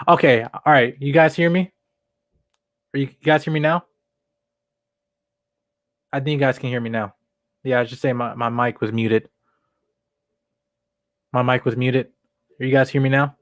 Okay, all right. You guys hear me? You guys hear me now? I think you guys can hear me now. Yeah, I was just saying my mic was muted. My mic was muted. Are you guys hear me now?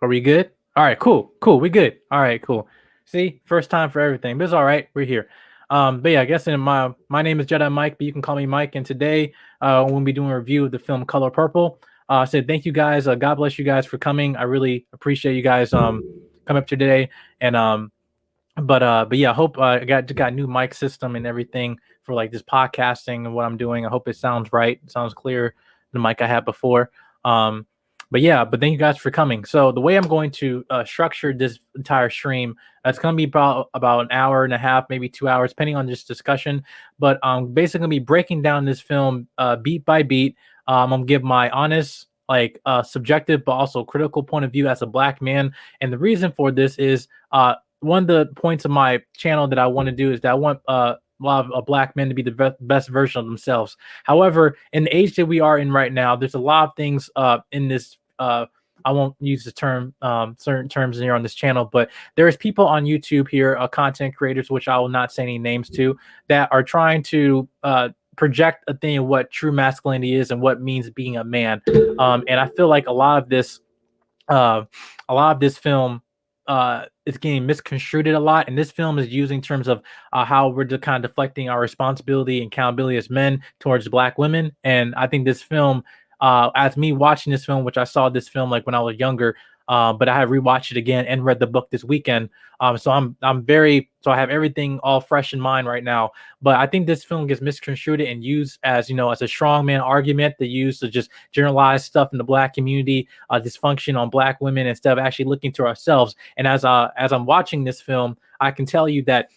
Are we good? All right, cool. We good. All right, cool. See, first time for everything, but it's all right. We're here. But yeah, I guess in my name is Jedi Mike, but you can call me Mike. And today, we'll be doing a review of the film Color Purple. I said thank you guys. God bless you guys for coming. I really appreciate you guys coming up today. And but yeah, I hope I got new mic system and everything for like this podcasting and what I'm doing. I hope it sounds right. It sounds clear, the mic I had before. Um, but yeah, but thank you guys for coming. So the way I'm going to structure this entire stream, it's going to be about an hour and a half, maybe 2 hours, depending on this discussion. But basically gonna be breaking down this film beat by beat. I'm gonna give my honest, like subjective, but also critical point of view as a black man. And the reason for this is one of the points of my channel that I want to do is that I want a lot of black men to be the best version of themselves. However, in the age that we are in right now, there's a lot of things in this. I won't use the term certain terms here on this channel, but there's people on YouTube here, content creators, which I will not say any names to, that are trying to project a thing of what true masculinity is and what means being a man. And I feel like uh, a lot of this film is getting misconstrued a lot, and this film is using terms of how we're kind of deflecting our responsibility and accountability as men towards black women. And I think this film, as me watching this film, which I saw this film like when I was younger, but I have rewatched it again and read the book this weekend. So I have everything all fresh in mind right now. But I think this film gets misconstrued and used as as a strongman argument to use to just generalize stuff in the black community, dysfunction on black women instead of actually looking to ourselves. And as I'm watching this film, I can tell you that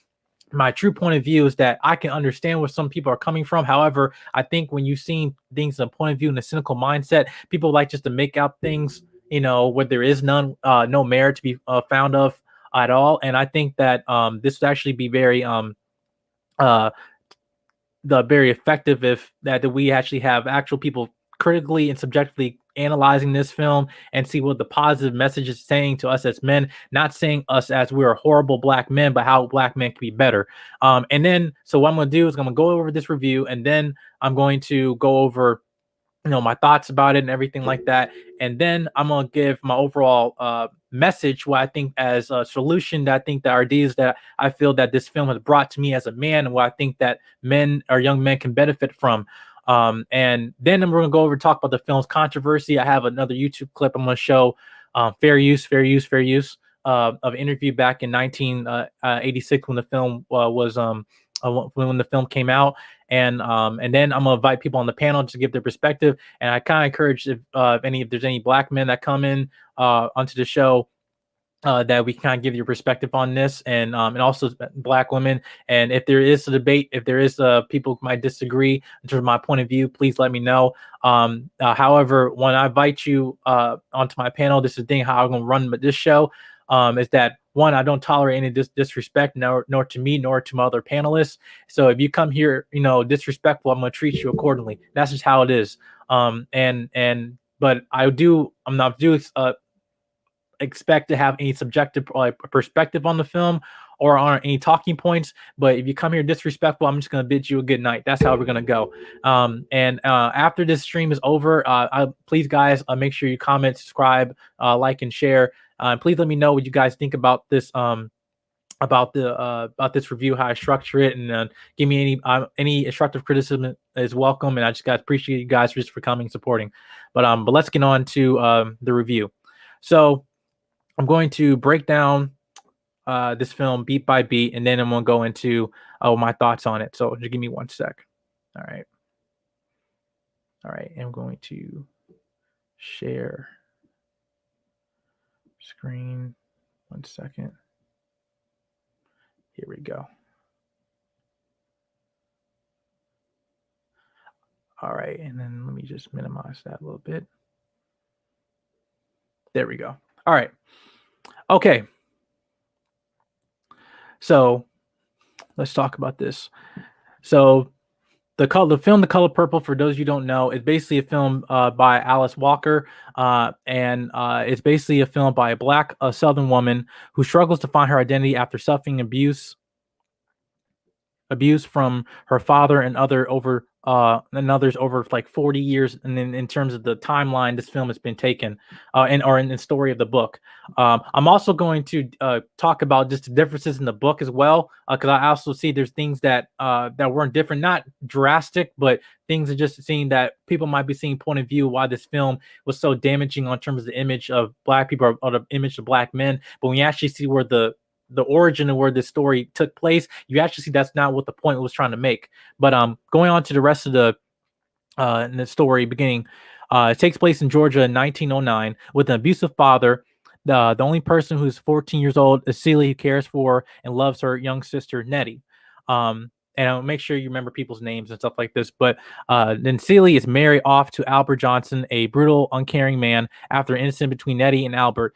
my true point of view is that I can understand where some people are coming from. However, I think when you see things in a point of view in a cynical mindset, people like just to make out things, where there is no merit to be found of at all. And I think that this would actually be uh, very effective if that we actually have actual people critically and subjectively analyzing this film and see what the positive message is saying to us as men, not saying us as we're horrible black men, but how black men can be better. And then, so what I'm going to do is I'm going to go over this review, and then I'm going to go over my thoughts about it and everything like that. And then I'm gonna give my overall message, what I think as a solution, that I think the ideas that I feel that this film has brought to me as a man, and what I think that men or young men can benefit from. And then we're gonna go over and talk about the film's controversy. I have another YouTube clip I'm gonna show, fair use of an interview back in 1986 when the film was when the film came out. And then I'm gonna invite people on the panel to give their perspective. And I kind of encourage if there's any black men that come in onto the show, that we can kind of give your perspective on this, and also black women. And if there is a debate, if there is people who might disagree in terms of my point of view, please let me know. However, when I invite you onto my panel, this is the thing how I'm gonna run this show. Is that one, I don't tolerate any disrespect, nor to me, nor to my other panelists. So if you come here, disrespectful, I'm gonna treat you accordingly. That's just how it is. But I'm not expect to have any subjective perspective on the film or on any talking points. But if you come here disrespectful, I'm just gonna bid you a good night. That's how we're gonna go. And after this stream is over, please guys make sure you comment, subscribe, like, and share. Please let me know what you guys think about this. About this review, how I structure it, and give me any constructive criticism is welcome. And I just got appreciate you guys just for coming supporting. But let's get on to the review. So I'm going to break down this film beat by beat, and then I'm gonna go into my thoughts on it. So just give me 1 sec. All right. I'm going to share screen. 1 second. Here we go. All right, and then let me just minimize that a little bit. There we go. All right. Okay. So let's talk about this. So the film The Color Purple, for those you don't know, is basically a film by Alice Walker, and it's basically a film by a Black Southern woman who struggles to find her identity after suffering abuse from her father and others over like 40 years. And then in terms of the timeline this film has been taken, in the story of the book. I'm also going to talk about just the differences in the book as well, because I also see there's things that weren't different, not drastic, but things are just seeing that people might be seeing point of view why this film was so damaging on terms of the image of Black people or the image of Black men. But when you actually see where the origin of where this story took place, you actually see that's not what the point was trying to make. But going on to the rest of the in the story beginning, it takes place in Georgia in 1909 with an abusive father. The only person who's 14 years old is Celie, who cares for and loves her young sister Nettie. And I'll make sure you remember people's names and stuff like this. But then Celie is married off to Albert Johnson, a brutal, uncaring man. After an incident between Nettie and Albert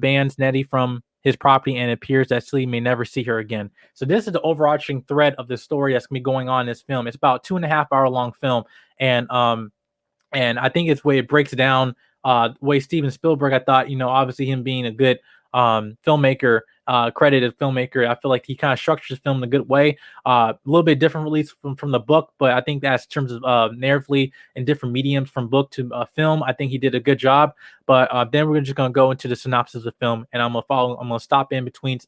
bans Nettie from his property, and it appears that Celie may never see her again. So this is the overarching thread of the story that's gonna be going on in this film. It's about 2.5 hour long film, and I think it's the way it breaks down. The way Steven Spielberg, I thought, obviously him being a good filmmaker, credited filmmaker, I feel like he kind of structures the film in a good way. A little bit different release from the book, but I think that's in terms of narratively and different mediums from book to film. I think he did a good job. But then we're just gonna go into the synopsis of the film, and I'm gonna stop in between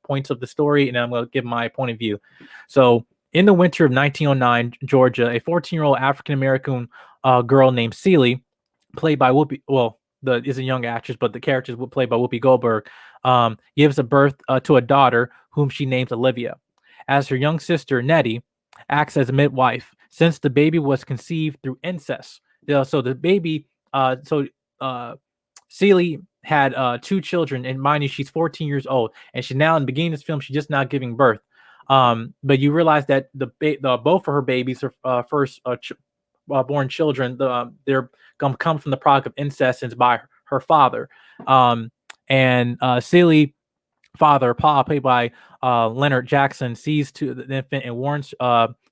points of the story, and I'm gonna give my point of view. So in the winter of 1909, Georgia, a 14-year-old African American girl named Celie, played by Whoopi. Well, is a young actress, but the character is played by Whoopi Goldberg. Gives a birth to a daughter whom she names Olivia. As her young sister Nettie acts as a midwife, since the baby was conceived through incest. So the baby, Celie had 2 children, and mind you, she's 14 years old, and she's now in the beginning of this film, she's just now giving birth. But you realize that both of her babies are first born children. They're gonna come from the product of incest and by her father. And Celie father, Pa, played by Leonard Jackson, sees to the infant and warns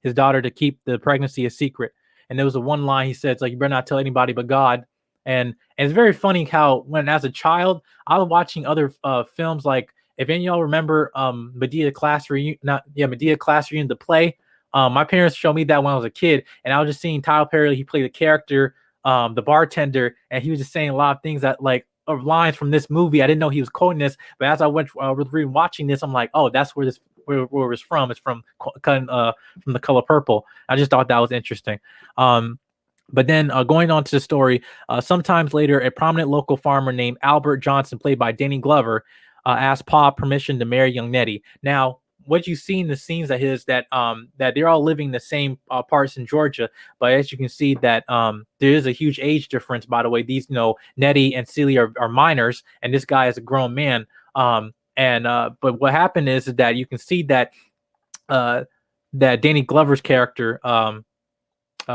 his daughter to keep the pregnancy a secret. And there was a one line he said, like, you better not tell anybody but God. And it's very funny how when as a child, I was watching other films, like if any of y'all remember Medea Class Reunion, the play. My parents showed me that when I was a kid, and I was just seeing Tyler Perry. He played the character, the bartender, and he was just saying a lot of things that like of lines from this movie. I didn't know he was quoting this, but as I went watching this, I'm like, oh, that's where it's from. It's from The Color Purple. I just thought that was interesting. But then going on to the story, sometimes later, a prominent local farmer named Albert Johnson, played by Danny Glover, asked Pa permission to marry young Nettie. Now, what you see in the scenes that they're all living the same parts in Georgia, but as you can see that there is a huge age difference. By the way, these Nettie and Celie are minors, and this guy is a grown man. But what happened is that you can see that that Danny Glover's character,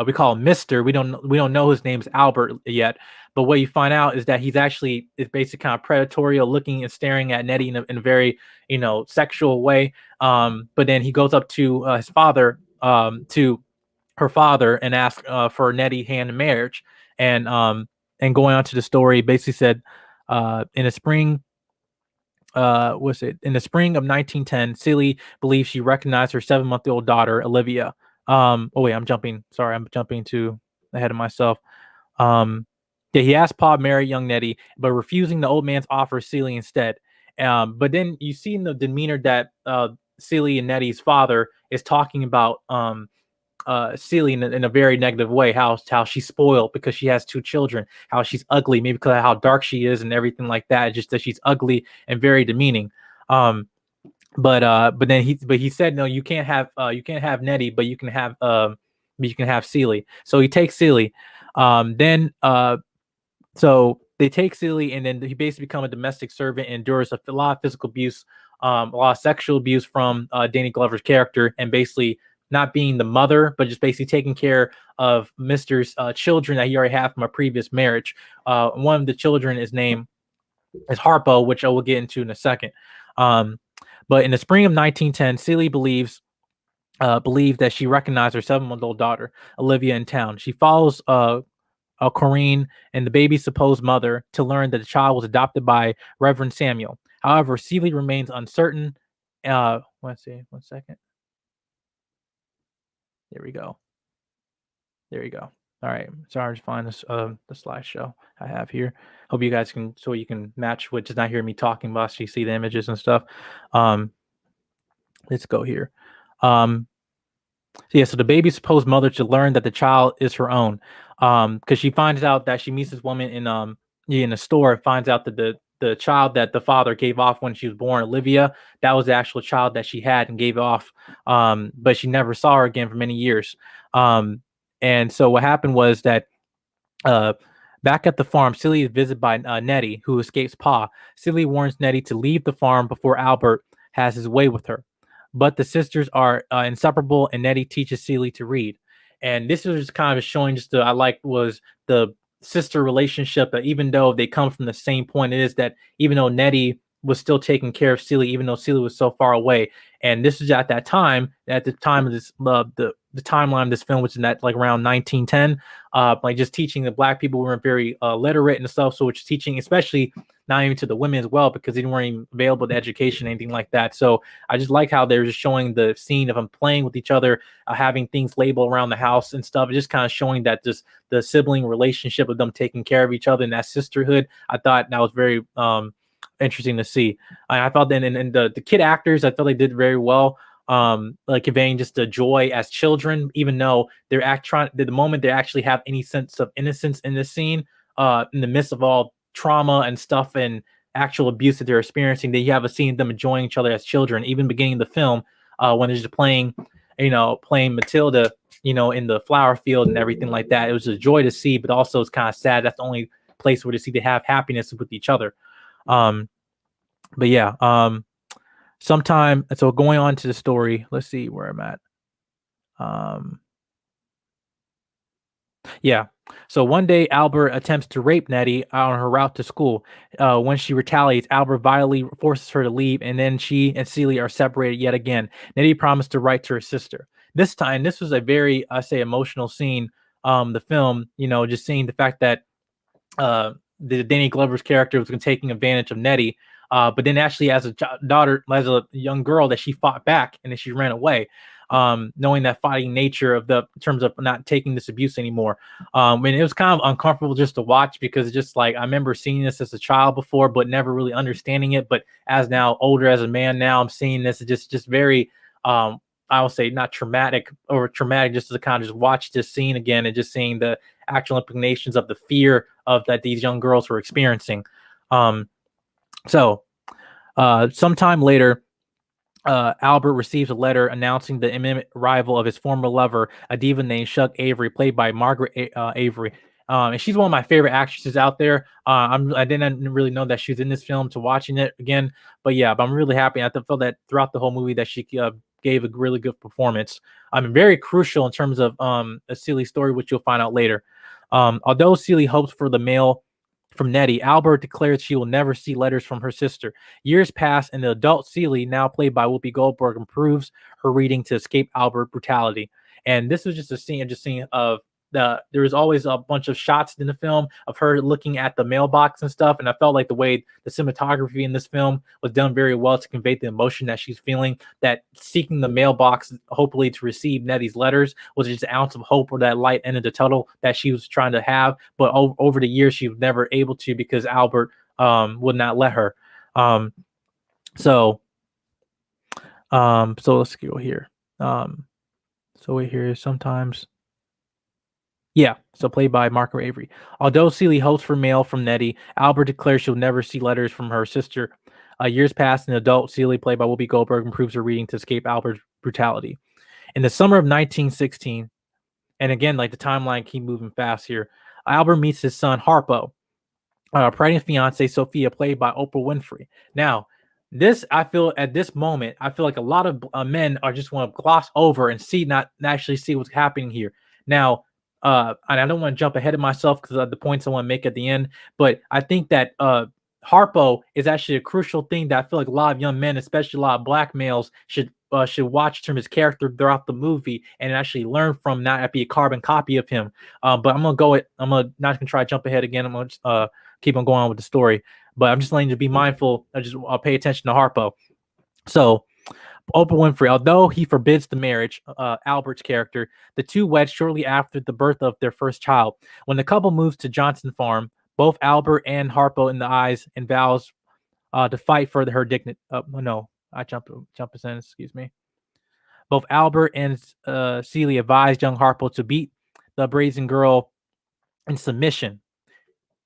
we call him Mister. We don't know his name's Albert yet, but what you find out is that he's actually is basically kind of predatory, looking and staring at Nettie in a very sexual way. But then he goes up to his father, to her father, and asks for Nettie hand in marriage. And going on to the story, basically said In the spring, was it in the spring of 1910? Celie believes she recognized her 7-month-old daughter, Olivia. Oh wait, I'm jumping. Sorry, I'm jumping to ahead of myself. Um, yeah, he asked Pa to marry young Nettie, but refusing the old man's offer, Celie instead. But then you see in the demeanor that Celie and Nettie's father is talking about Celie in a very negative way. How she's spoiled because she has 2 children. How she's ugly, maybe because of how dark she is and everything like that. Just that she's ugly and very demeaning. Um, but he said no, you can't have Nettie, but you can have Celie. So he takes Celie. Then so they take Celie, and then he basically become a domestic servant and endures a lot of physical abuse, a lot of sexual abuse from Danny Glover's character, and basically not being the mother, but just basically taking care of Mister's children that he already had from a previous marriage. One of the children is Harpo, which I will get into in a second. Um, but in the spring of 1910, Celie believed that she recognized her 7-month-old daughter, Olivia, in town. She follows Corinne and the baby's supposed mother to learn that the child was adopted by Reverend Samuel. However, Celie remains uncertain. Let's see, 1 second. There we go. There you go. All right. Sorry to find this the slideshow I have here. Hope you guys can so you can match with just not hear me talking, but actually see the images and stuff. Um, let's go here. Um, So yeah, so the baby's supposed mother to learn that the child is her own, because she finds out that she meets this woman in a store and finds out that the child that the father gave off when she was born, Olivia, that was the actual child that she had and gave off, but she never saw her again for many years. Um, and so what happened was that uh, back at the farm, Celie is visited by Nettie, who escapes Pa. Celie warns Nettie to leave the farm before Albert has his way with her. But the sisters are inseparable, and Nettie teaches Celie to read. And this is just kind of showing just I like was the sister relationship that even though they come from the same point, it is that even though Nettie was still taking care of Celie, even though Celie was so far away. And this is at the time of this, the timeline of this film, which is that like around 1910, like just teaching the black people weren't very literate and stuff. So it's teaching, especially not even to the women as well, because they weren't even available to education, anything like that. So I just like how they're just showing the scene of them playing with each other, having things labeled around the house and stuff, just kind of showing that just the sibling relationship of them taking care of each other and that sisterhood. I thought that was very interesting to see. I thought that, and the kid actors, I thought they did very well. Like conveying just the joy as children, even though they're trying the moment they actually have any sense of innocence in this scene, in the midst of all trauma and stuff and actual abuse that they're experiencing, that you have a scene of them enjoying each other as children, even beginning the film, when they're just playing, playing Matilda, in the flower field and everything like that. It was a joy to see, but also it's kind of sad. That's the only place where they have happiness with each other. Um, but yeah, sometime. So going on to the story, let's see where I'm at. Um, yeah. So one day, Albert attempts to rape Nettie on her route to school. When she retaliates, Albert violently forces her to leave, and then she and Celie are separated yet again. Nettie promised to write to her sister. This time, this was a very, I say, emotional scene. The film, just seeing the fact that the Danny Glover's character was taking advantage of Nettie, but then actually as a daughter, as a young girl, that she fought back and then she ran away, knowing that fighting nature of the in terms of not taking this abuse anymore. And it was kind of uncomfortable just to watch because it's just like I remember seeing this as a child before, but never really understanding it. But as now older as a man, now I'm seeing this. It's just very I will say not traumatic or traumatic, just to kind of just watch this scene again and just seeing the actual implications of the fear of that these young girls were experiencing. Um, so sometime later, Albert receives a letter announcing the imminent arrival of his former lover, a diva named Shug Avery, played by Margaret Avery. And she's one of my favorite actresses out there. I didn't really know that she was in this film to watching it again, but yeah, but I'm really happy. I felt that throughout the whole movie that she gave a really good performance. Very crucial in terms of a Celie story, which you'll find out later. Although Celie hopes for the mail from Nettie, Albert declares she will never see letters from her sister. Years pass, and the adult Celie, now played by Whoopi Goldberg, improves her reading to escape Albert brutality. And this was just a scene of there was always a bunch of shots in the film of her looking at the mailbox and stuff, and I felt like the way the cinematography in this film was done very well to convey the emotion that she's feeling. That seeking the mailbox, hopefully to receive Nettie's letters, was just an ounce of hope or that light end of the tunnel that she was trying to have. But over the years, she was never able to because Albert would not let her. So let's go here. So we hear sometimes. Yeah, so played by Marco Avery. Although Celie hopes for mail from Nettie, Albert declares she'll never see letters from her sister. Years pass, and adult Celie, played by Whoopi Goldberg, improves her reading to escape Albert's brutality. In the summer of 1916, and again, like the timeline keep moving fast here, Albert meets his son Harpo, pregnant fiance Sophia, played by Oprah Winfrey. Now, this I feel at this moment, I feel like a lot of men are just want to gloss over and not actually see what's happening here. Now, and I don't want to jump ahead of myself because of the points I want to make at the end, but I think that Harpo is actually a crucial thing that I feel like a lot of young men, especially a lot of black males, should watch from his character throughout the movie and actually learn from, not be a carbon copy of him. But I'm not gonna try to jump ahead again. I'm gonna keep on going on with the story, but I'm just letting you to be mindful. I'll pay attention to Harpo. So Oprah Winfrey, although he forbids the marriage, Albert's character, the two wed shortly after the birth of their first child. When the couple moves to Johnson Farm, both Albert and Harpo in the eyes and vows to fight for her dignity. No, I jump a sentence. Excuse me. Both Albert and Celia advised young Harpo to beat the brazen girl in submission.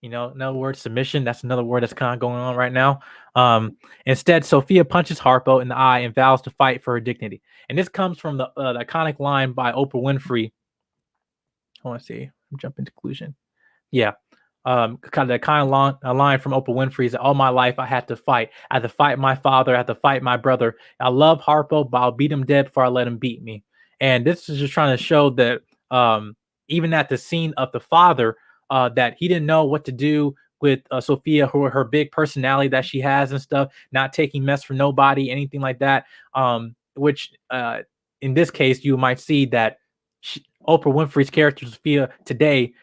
In other words, submission. That's another word that's kind of going on right now. Instead, Sophia punches Harpo in the eye and vows to fight for her dignity. And this comes from the iconic line by Oprah Winfrey. I want to see. I'm jumping to conclusion. Yeah. Kind of that kind of line from Oprah Winfrey is that all my life I had to fight. I had to fight my father. I had to fight my brother. I love Harpo, but I'll beat him dead before I let him beat me. And this is just trying to show that even at the scene of the father, that he didn't know what to do with Sophia, her big personality that she has and stuff, not taking mess from nobody, anything like that. Which in this case, you might see that Oprah Winfrey's character Sophia today,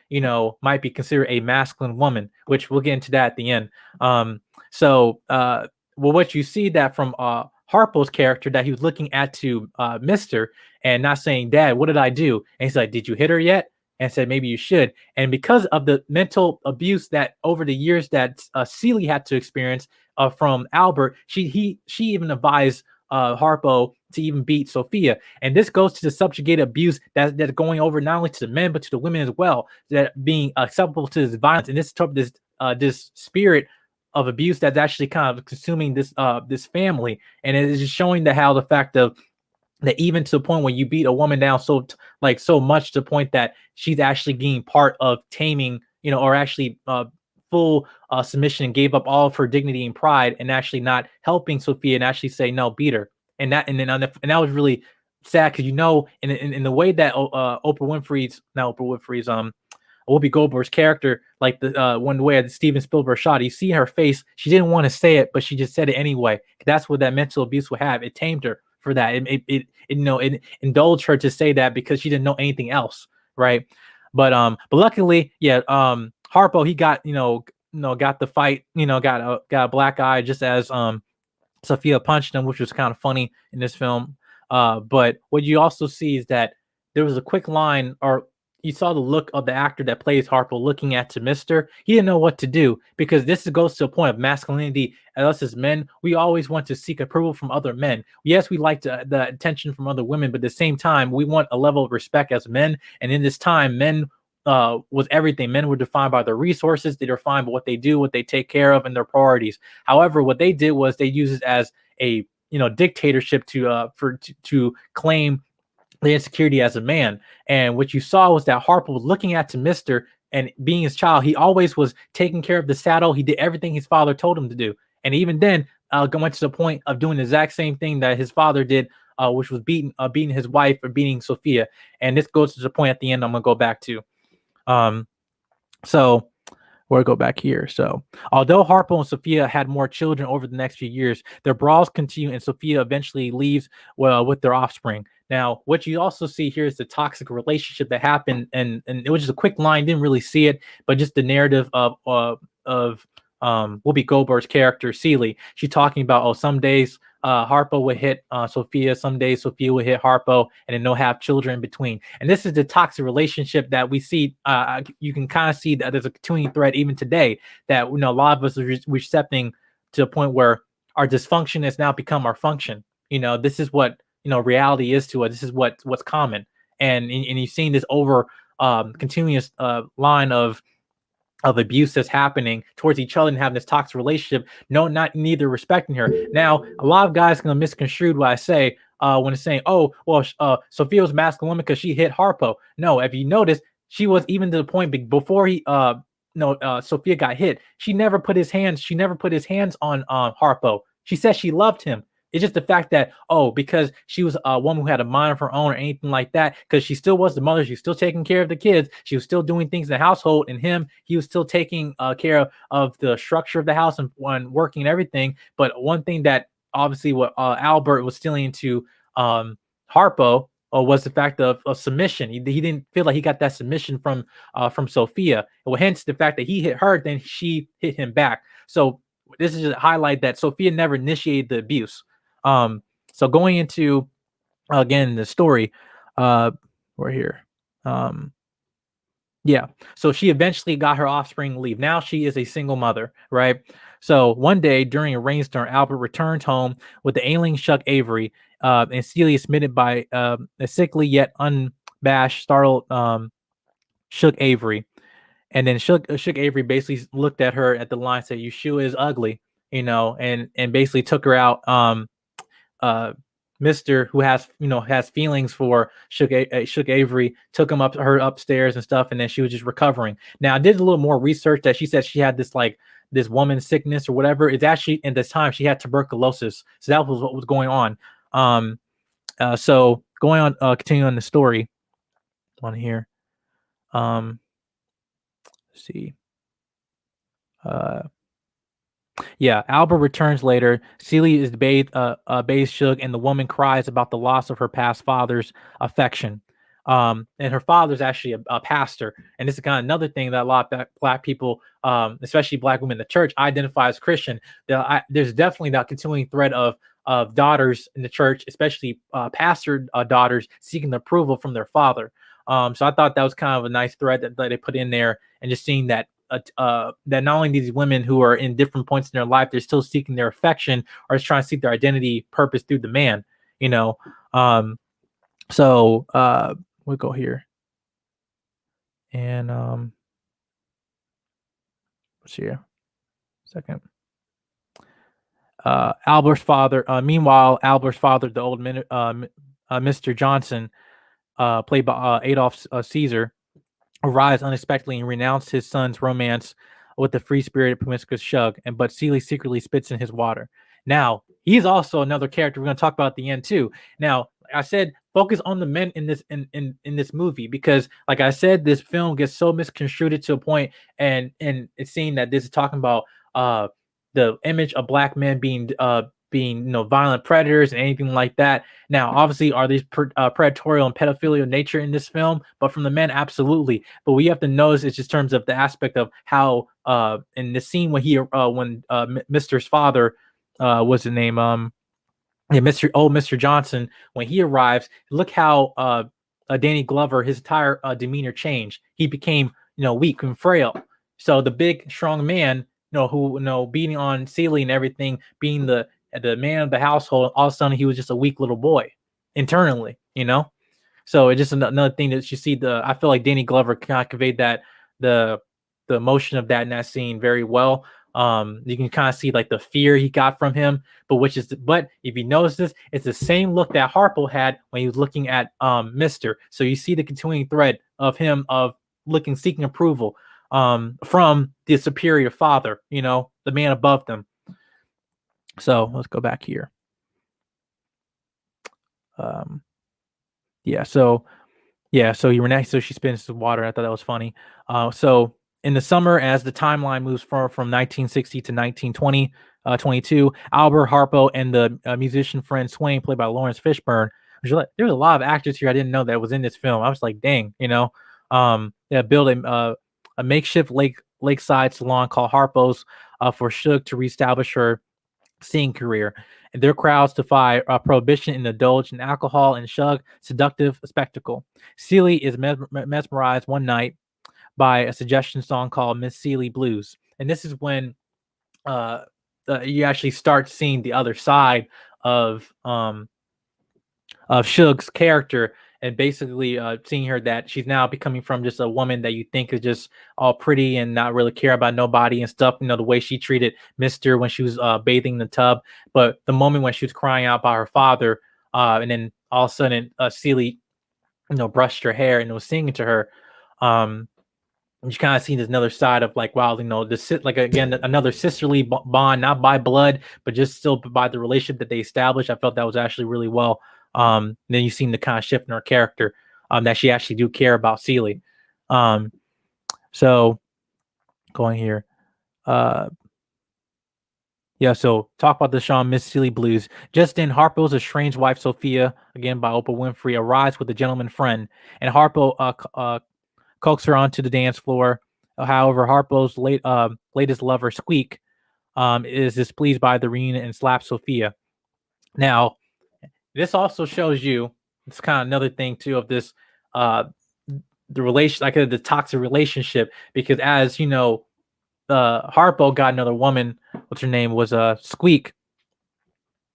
might be considered a masculine woman, which we'll get into that at the end. What you see that from Harpo's character, that he was looking at to Mister and not saying, "Dad, what did I do?" And he's like, "Did you hit her yet?" And said, "Maybe you should." And because of the mental abuse that over the years that Celie had to experience from Albert, she even advised Harpo to even beat Sophia. And this goes to the subjugated abuse that's going over not only to the men but to the women as well, that being acceptable to this violence and this spirit of abuse that's actually kind of consuming this family. And it is just showing the fact of that even to the point when you beat a woman down so much to the point that she's actually being part of taming, or actually full submission and gave up all of her dignity and pride and actually not helping Sophia and actually say, "No, beat her." And that was really sad because in the way that Whoopi Goldberg's character, like the one way that Steven Spielberg shot, you see her face. She didn't want to say it, but she just said it anyway. That's what that mental abuse would have. It tamed her for that. It indulged her to say that because she didn't know anything else, right? But luckily, yeah, Harpo, he got got the fight, got a black eye just as Sophia punched him, which was kind of funny in this film. But what you also see is that there was a quick line, or you saw the look of the actor that plays Harpo looking at to Mister. He didn't know what to do because this goes to a point of masculinity. Us as men, we always want to seek approval from other men. Yes, we like the attention from other women, but at the same time, we want a level of respect as men. And in this time, men was everything. Men were defined by their resources. They were defined by what they do, what they take care of, and their priorities. However, what they did was they used it as a dictatorship to claim the insecurity as a man. And what you saw was that Harpo was looking at to Mister and being his child. He always was taking care of the saddle. He did everything his father told him to do. And even then, going to the point of doing the exact same thing that his father did, which was beating his wife or beating Sophia. And this goes to the point at the end I'm going to go back to. or go back here. So, although Harpo and Sophia had more children over the next few years, their brawls continue, and Sophia eventually leaves well with their offspring. Now, what you also see here is the toxic relationship that happened, and it was just a quick line, didn't really see it, but just the narrative of Whoopi Goldberg's character Celie. She's talking about, oh, some days Harpo would hit Sophia, some days Sophia would hit Harpo, and then they'll have children in between. And this is the toxic relationship that we see. You can kind of see that there's a continuing thread even today that a lot of us are recepting to a point where our dysfunction has now become our function. This is what reality is to us. This is what's common, and you've seen this over continuous line of abuse that's happening towards each other and having this toxic relationship. No, not neither respecting her. Now, a lot of guys gonna misconstrue what I say when it's saying, "Oh, well, Sophia was masculine because she hit Harpo." No, if you notice, she was even to the point before Sophia got hit. She never put his hands. She never put his hands on Harpo. She said she loved him. It's just the fact that, oh, because she was a woman who had a mind of her own or anything like that, because she still was the mother, she was still taking care of the kids, she was still doing things in the household, and he was still taking care of the structure of the house and working and everything. But one thing that obviously what Albert was stealing into Harpo was the fact of submission. He didn't feel like he got that submission from Sophia. Well, hence the fact that he hit her, then she hit him back. So this is just a highlight that Sophia never initiated the abuse. So going into again the story, we're here. Yeah. So she eventually got her offspring to leave. Now she is a single mother, right? So one day during a rainstorm, Albert returned home with the ailing Shug Avery, and Celia is smitten by a sickly yet unabashed, startled Shug Avery. And then Shug Avery basically looked at her at the line, said, "You sure is ugly," and basically took her out. Uh Mr. who has feelings for Shug Avery took her upstairs and stuff, and then she was just recovering. Now I did a little more research that she said she had this woman sickness or whatever. It's actually in this time she had tuberculosis, so that was what was going on. So going on, continuing on the story on here. Let's see. Yeah, Albert returns later. Celia is bathed Shug, and the woman cries about the loss of her past father's affection. And her father's actually a pastor, and this is kind of another thing that a lot of black people, especially black women in the church, identify as Christian. There's definitely that continuing thread of daughters in the church, especially pastor daughters, seeking the approval from their father. So I thought that was kind of a nice thread that they put in there, and just seeing that that not only these women who are in different points in their life, they're still seeking their affection or just trying to seek their identity purpose through the man, you know. So we'll go here. And let's see here. Second. Albert's father, meanwhile, Albert's father, the old Mr. Johnson, played by Adolf Caesar, arrives unexpectedly and renounced his son's romance with the free-spirited, promiscuous Shug, but Celie secretly spits in his water. Now, he's also another character we're going to talk about at the end too. Now, I said focus on the men in this movie because, like I said, this film gets so misconstrued to a point, and it's seen that this is talking about the image of black men being violent predators and anything like that. Now, obviously, are these predatorial and pedophilial nature in this film? But from the men, absolutely. But what you have to notice is just terms of the aspect of how in the scene when Mr.'s father what's the name yeah, Mr. Johnson, when he arrives, look how Danny Glover, his entire demeanor changed. He became weak and frail. So the big strong man, who beating on Celie and everything, being the man of the household, all of a sudden he was just a weak little boy internally. So it's just another thing that you see. I feel like Danny Glover kind of conveyed that the emotion of that in that scene very well. You can kind of see like the fear he got from him, but if you notice this, it's the same look that Harpo had when he was looking at Mister. So you see the continuing thread of him seeking approval from the superior father, the man above them. So let's go back here. Yeah, so he renounced, so she spins the water. I thought that was funny. So In the summer, as the timeline moves from 1960 to 1920, 22, Albert Harpo and the musician friend Swain, played by Lawrence Fishburne. There's a lot of actors here I didn't know that was in this film. I was like, dang, yeah, build a makeshift lakeside salon called Harpo's for Shug to reestablish her singing career. And their crowds defy prohibition and indulge in alcohol and Shug seductive spectacle. Seeley is mesmerized one night by a suggestion song called Miss Seeley Blues. And this is when uh, you actually start seeing the other side of Shug's character, and basically seeing her that she's now becoming from just a woman that you think is just all pretty and not really care about nobody and stuff. The way she treated Mister when she was bathing in the tub, but the moment when she was crying out by her father, and then all of a sudden Seeley, brushed her hair and was singing to her. Um, you kind of see there's another side of like, wow, like again, another sisterly bond, not by blood, but just still by the relationship that they established. I felt that was actually really well. Then you seem to kind of shift in her character, that she actually do care about Seeley. So going here, yeah. So talk about the Sean Miss Seeley Blues. Just then, Harpo's estranged wife Sophia, again by Oprah Winfrey, arrives with a gentleman friend, and Harpo coaxes her onto the dance floor. However, Harpo's latest lover, Squeak, is displeased by the reunion and slaps Sophia. Now, this also shows you, it's kind of another thing too of this, the relation, like the toxic relationship, because as you know, Harpo got another woman. What's her name was Squeak.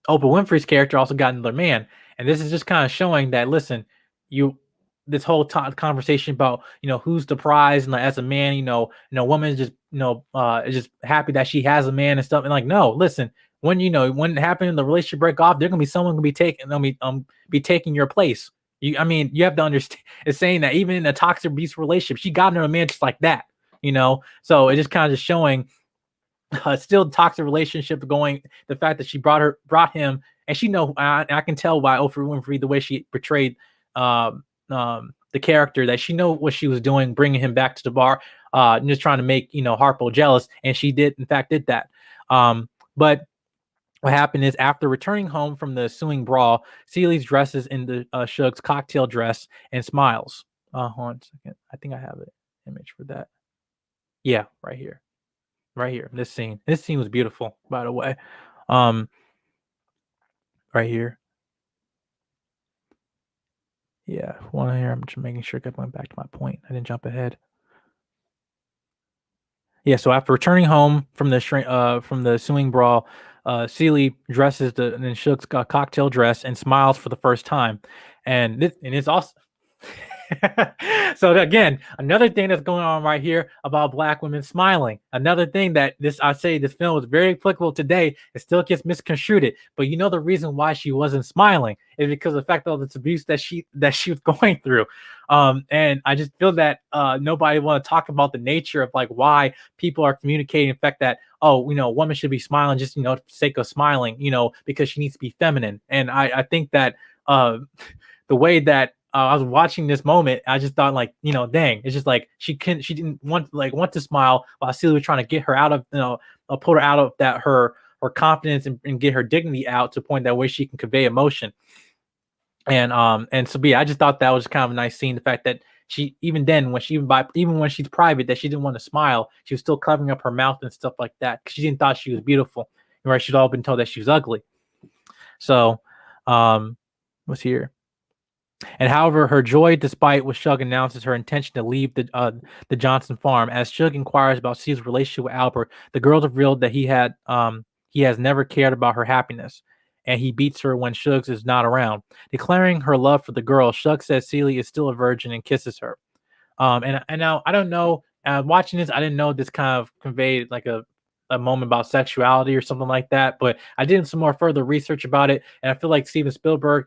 Oprah Winfrey's character also got another man, and this is just kind of showing that, listen, you this whole conversation about who's the prize, and like, as a man, woman is just is just happy that she has a man and stuff, and like, no, listen, when when it happened, the relationship break off, there's gonna be someone gonna be taking, be taking your place. I mean, you have to understand. It's saying that even in a toxic abuse relationship, she got into a man just like that. So it just kind of just showing still toxic relationship going. The fact that she brought him, and she I can tell by Oprah Winfrey the way she portrayed the character, that she know what she was doing, bringing him back to the bar, just trying to make Harpo jealous, and she in fact did that. But what happened is, after returning home from the ensuing brawl, Seeley's dresses in the Shug's cocktail dress and smiles. Hold on a second. I think I have an image for that. Yeah, right here. Right here. This scene. This scene was beautiful, by the way. Right here. Yeah, one here. I'm just making sure I went back to my point. I didn't jump ahead. Yeah, so after returning home from the ensuing brawl, Seeley dresses in Shook's cocktail dress and smiles for the first time, and it's also so again, another thing that's going on right here about Black women smiling. Another thing that I say this film is very applicable today. It still gets misconstrued, but the reason why she wasn't smiling is because of the fact of this abuse that she was going through. And I just feel that nobody want to talk about the nature of like why people are communicating the fact that, oh, a woman should be smiling just for the sake of smiling, because she needs to be feminine. And I think that the way that I was watching this moment, I just thought like, dang, it's just like she didn't want to smile while Celia was trying to get her out of, pull her out of that her confidence, and get her dignity out to a point that way she can convey emotion. And so yeah, I just thought that was kind of a nice scene. The fact that she, even then, even when she's private, that she didn't want to smile, she was still covering up her mouth and stuff like that, because she didn't thought she was beautiful, right? She'd all been told that she was ugly. So, what's here? And however, her joy, despite what Shug announces her intention to leave the Johnson farm. As Shug inquires about Steve's relationship with Albert, the girls revealed that he has never cared about her happiness, and he beats her when Shug is not around. Declaring her love for the girl, Shug says Celie is still a virgin and kisses her. And now I don't know. Watching this, I didn't know this kind of conveyed like a moment about sexuality or something like that. But I did some more further research about it, and I feel like Steven Spielberg,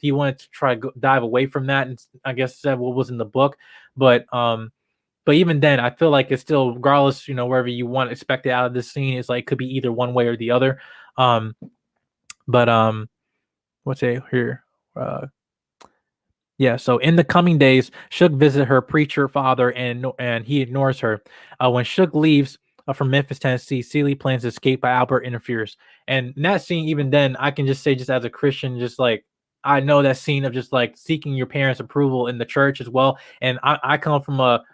he wanted to try to dive away from that, and I guess said what was in the book. But even then, I feel like it's still, regardless, wherever you want to expect it out of this scene, it's like it could be either one way or the other. But what's it here? Yeah, so in the coming days, Shug visits her preacher father and he ignores her. When Shug leaves from Memphis, Tennessee, Celie plans to escape, but Albert interferes. And in that scene, even then, I can just say, just as a Christian, just like I know that scene of just like seeking your parents' approval in the church as well. And I come from a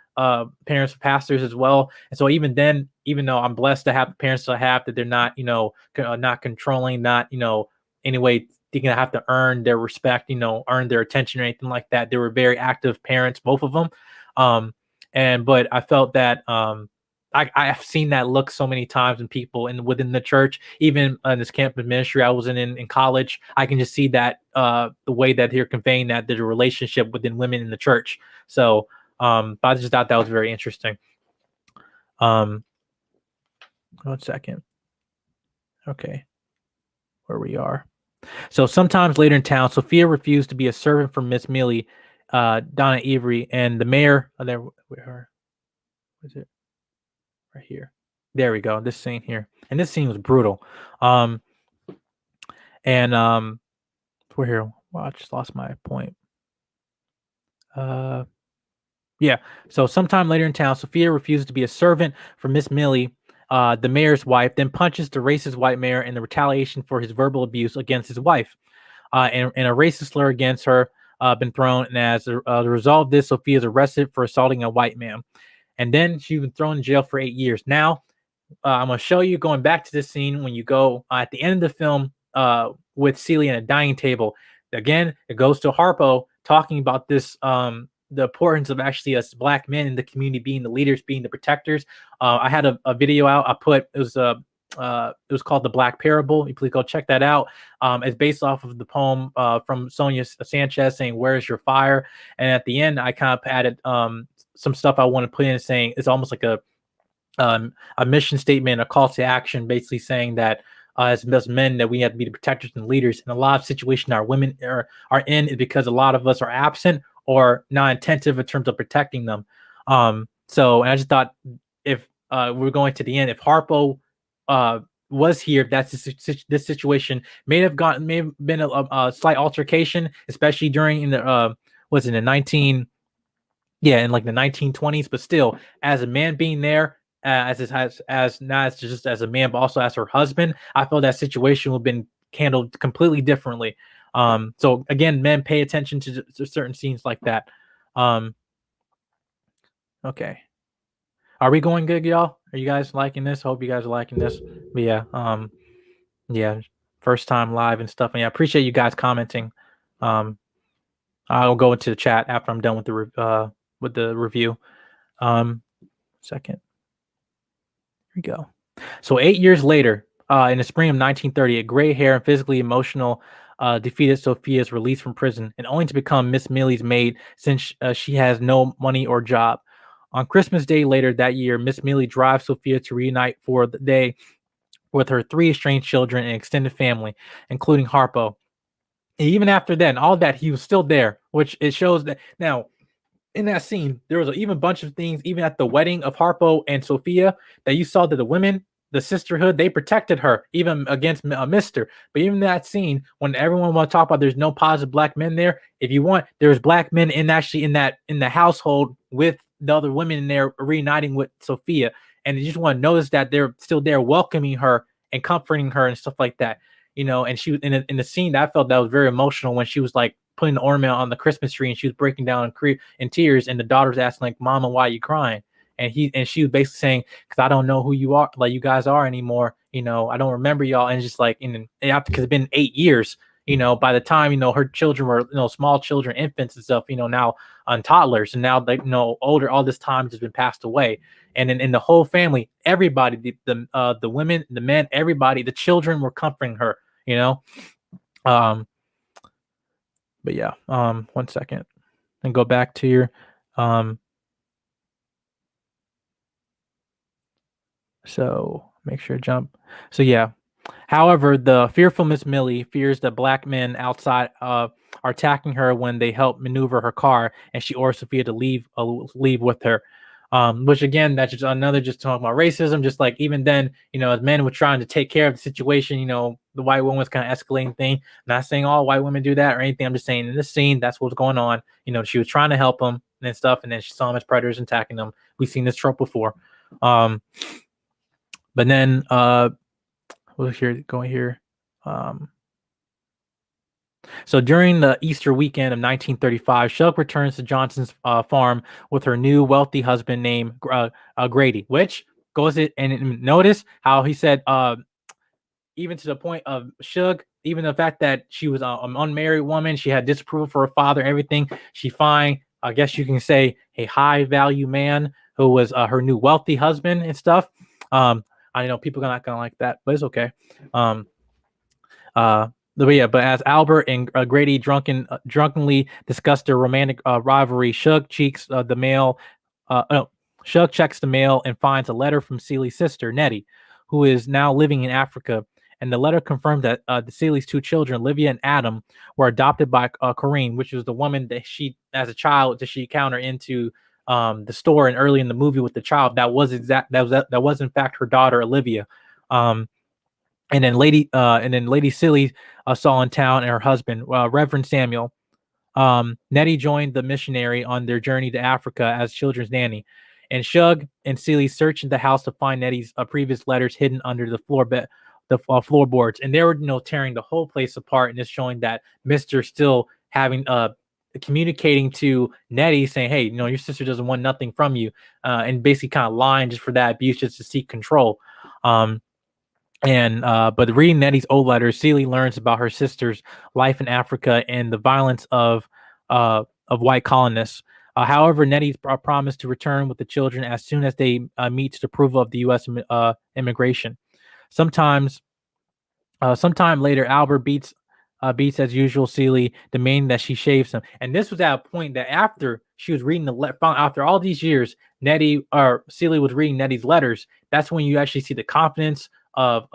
parents of pastors as well, and so even then, even though I'm blessed to have the parents I have, that they're not, not controlling, not anyway they're gonna have to earn their respect, earn their attention or anything like that. They were very active parents, both of them. Um, and but I felt that I've seen that look so many times in people and within the church, even in this campus ministry I was in college. I can just see that the way that they're conveying that there's a relationship within women in the church. So but I just thought that was very interesting. Um, 1 second. Okay, where we are. So sometimes later in town, Sophia refused to be a servant for Miss Millie, Donna Avery, and the mayor. Oh, there, where is it? Right here. There we go. This scene here, and this scene was brutal. Um, and we're here. Wow, I just lost my point. Uh, yeah. So sometime later in town, Sophia refuses to be a servant for Miss Millie, the mayor's wife, then punches the racist white mayor in the retaliation for his verbal abuse against his wife. And a racist slur against her been thrown. And as a result of this, Sophia is arrested for assaulting a white man. And then she's been thrown in jail for 8 years. Now, I'm going to show you going back to this scene when you go at the end of the film with Celia at a dining table. Again, it goes to Harpo talking about this, the importance of actually us black men in the community being the leaders, being the protectors. I had a video out. I put it was called The Black Parable. You please go check that out. It's based off of the poem from Sonia Sanchez saying, "Where's your fire?" And at the end, I kind of added some stuff I want to put in saying it's almost like a mission statement, a call to action, basically saying that as men that we have to be the protectors and leaders. And a lot of situations our women are in is because a lot of us are absent or not attentive in terms of protecting them. So, and I just thought if we're going to the end, if Harpo was here, that's this situation may have been a slight altercation, especially during in the was in the 19 yeah, in like the 1920s, but still, as a man being there, as not as just as a man, but also as her husband, I feel that situation would have been handled completely differently. So again, men pay attention to certain scenes like that. Um, okay, are we going good, y'all? Are you guys liking this? Hope you guys are liking this. But yeah, yeah, first time live and stuff. And yeah, I appreciate you guys commenting. Um, I'll go into the chat after I'm done with the review. Second. Here we go. So 8 years later, in the spring of 1930, a gray hair and physically emotional, defeated Sophia is released from prison and only to become Miss Millie's maid since she has no money or job. On Christmas Day later that year, Miss Millie drives Sophia to reunite for the day with her three estranged children and extended family, including Harpo. And even after then, all that, he was still there, which it shows that now in that scene, there was even a bunch of things, even at the wedding of Harpo and Sophia, that you saw that the women, the sisterhood, they protected her even against Mister. But even that scene, when everyone want to talk about there's no positive black men there, if you want, there's black men in actually in the household with the other women in there reuniting with Sophia, and you just want to notice that they're still there welcoming her and comforting her and stuff like that. And she was in the scene that I felt that was very emotional when she was like putting the ornament on the Christmas tree and she was breaking down in tears, and the daughter's asking like, "Mama, why are you crying?" And she was basically saying, "Because I don't know who you are, like you guys are anymore. I don't remember y'all." And just like because it's been 8 years. By the time her children were small children, infants and stuff. Now on toddlers, and now they older. All this time has been passed away, and in the whole family, everybody, the women, the men, everybody, the children were comforting her. Um, but yeah, 1 second, and go back to your um. So make sure to jump. So yeah. However, the fearful Miss Millie fears that black men outside are attacking her when they help maneuver her car, and she orders Sophia to leave with her. Which again, that's just another just talking about racism. Just like even then, as men were trying to take care of the situation, the white woman was kind of escalating thing. Not saying all white women do that or anything. I'm just saying in this scene, that's what's going on. She was trying to help him and stuff, and then she saw him as predators attacking them. We've seen this trope before. But then we'll here going here. So during the Easter weekend of 1935, Shug returns to Johnson's farm with her new wealthy husband named Grady, which goes it and notice how he said even to the point of Shug, even the fact that she was an unmarried woman, she had disapproval for her father, everything. She find, I guess you can say, a high value man who was her new wealthy husband and stuff. I know people are not gonna like that, but it's okay. But as Albert and Grady drunkenly discuss their romantic rivalry, Shug checks the mail. Shug checks the mail and finds a letter from Celie's sister Nettie, who is now living in Africa. And the letter confirmed that Celie's two children, Olivia and Adam, were adopted by Corinne, which was the woman that she, as a child, that she encountered into the store and early in the movie with the child. That was in fact her daughter Olivia. And then Lady Celie saw in town and her husband, Reverend Samuel. Nettie joined the missionary on their journey to Africa as children's nanny, and Shug and Celie searched the house to find Nettie's previous letters hidden under the floorboards, and they were tearing the whole place apart, and it's showing that Mister still having communicating to Nettie saying, hey, your sister doesn't want nothing from you, and basically kind of lying just for that abuse, just to seek control. But reading Nettie's old letters, Celie learns about her sister's life in Africa and the violence of white colonists. However, Nettie promised to return with the children as soon as they meet the approval of the U.S. Immigration. Sometime later, Albert beats as usual Celie, demanding that she shaves him. And this was at a point that after she was reading after all these years, Celie was reading Nettie's letters. That's when you actually see the confidence of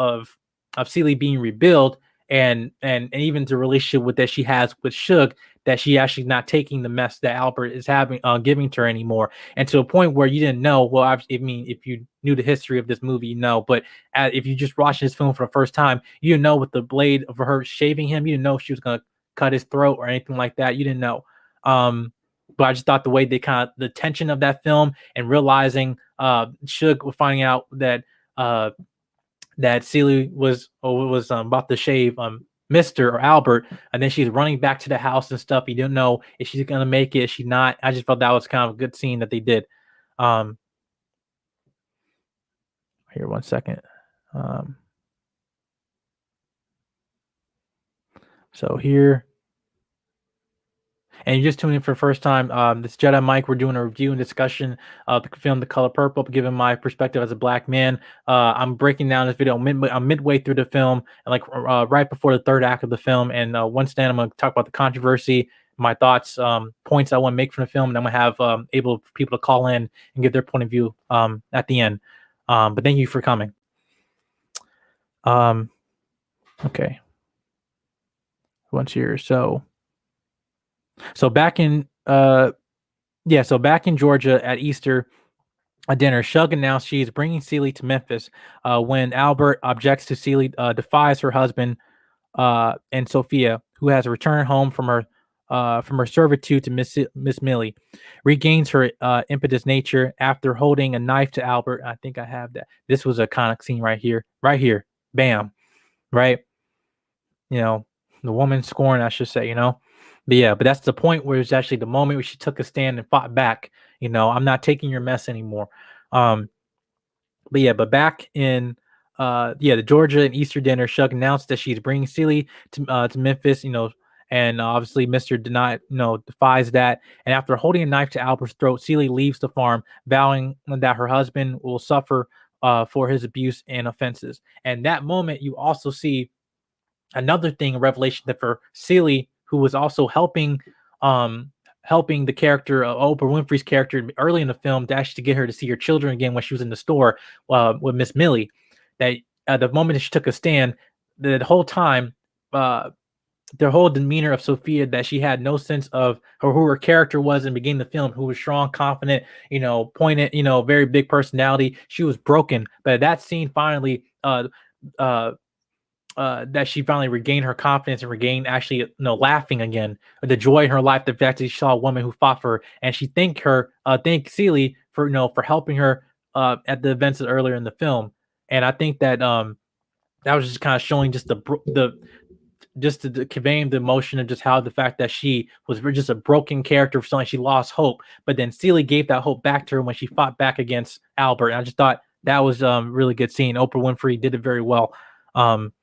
Celie being rebuilt, and even the relationship that she has with Shug, that she actually not taking the mess that Albert is having giving to her anymore, and to a point where you didn't know. Well, I mean, if you knew the history of this movie, but if you just watched this film for the first time, you didn't know with the blade of her shaving him, you didn't know she was gonna cut his throat or anything like that. You didn't know. But I just thought the way the tension of that film, and realizing Shug was finding out that Celie was about to shave Mr. or Albert, and then she's running back to the house and stuff. You didn't know if she's gonna make it, is she not. I just felt that was kind of a good scene that they did. Here, one second. So here, and you just tuned in for the first time, this is Jedi Mike. We're doing a review and discussion of the film The Color Purple, giving my perspective as a black man. I'm breaking down this video. I'm midway through the film, and right before the third act of the film. And once then, I'm going to talk about the controversy, my thoughts, points I want to make from the film, and I'm going to have able for people to call in and give their point of view at the end. But thank you for coming. Okay. Once here, so back in Georgia at Easter dinner, Shug announced she is bringing Celie to Memphis. When Albert objects to Celie, defies her husband and Sophia, who has returned home from her servitude to Miss Millie, regains her impetuous nature after holding a knife to Albert. I think I have that. This was a iconic scene right here, bam, right. The woman scorned, I should say. But that's the point where it's actually the moment where she took a stand and fought back. I'm not taking your mess anymore. But back in the Georgia and Easter dinner, Shug announced that she's bringing Celie to Memphis. And obviously Mr. defies that. And after holding a knife to Albert's throat, Celie leaves the farm, vowing that her husband will suffer for his abuse and offenses. And that moment, you also see another thing, a revelation that for Celie, who was also helping the character of Oprah Winfrey's character early in the film, to actually get her to see her children again when she was in the store with Miss Millie, that at the moment that she took a stand, the whole time the whole demeanor of Sophia, that she had no sense of her, who her character was in the beginning of the film, who was strong, confident, pointed, very big personality. She was broken, but that scene finally, uh, that she finally regained her confidence and regained actually, laughing again, the joy in her life, the fact that she saw a woman who fought for her, and she thanked Celie for, for helping her at the events earlier in the film. And I think that that was just kind of showing just the just to conveying the emotion of just how the fact that she was just a broken character for something, she lost hope, but then Celie gave that hope back to her when she fought back against Albert. And I just thought that was really good scene. Oprah Winfrey did it very well. Um,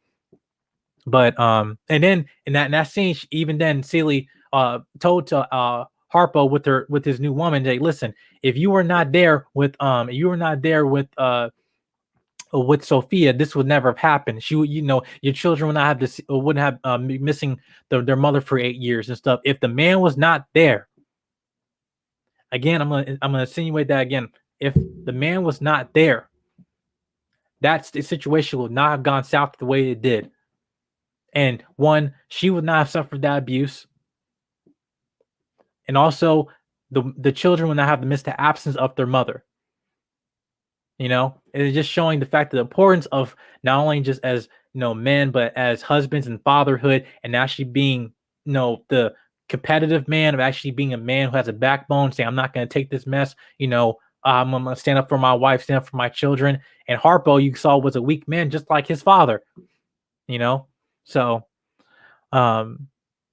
but and then in that scene, even then Celie told to Harpo with his new woman, hey, listen, if you were not there with Sophia, this would never have happened. She would, your children would not have this, wouldn't have missing their mother for 8 years and stuff. If the man was not there, again, I'm gonna insinuate that again. If the man was not there, that's the situation would not have gone south the way it did. And one, she would not have suffered that abuse, and also the children would not have missed the absence of their mother. It's just showing the fact, the importance of not only just as men, but as husbands and fatherhood, and actually being the competitive man, of actually being a man who has a backbone, saying, I'm not going to take this mess. I'm going to stand up for my wife, stand up for my children. And Harpo, you saw, was a weak man, just like his father. So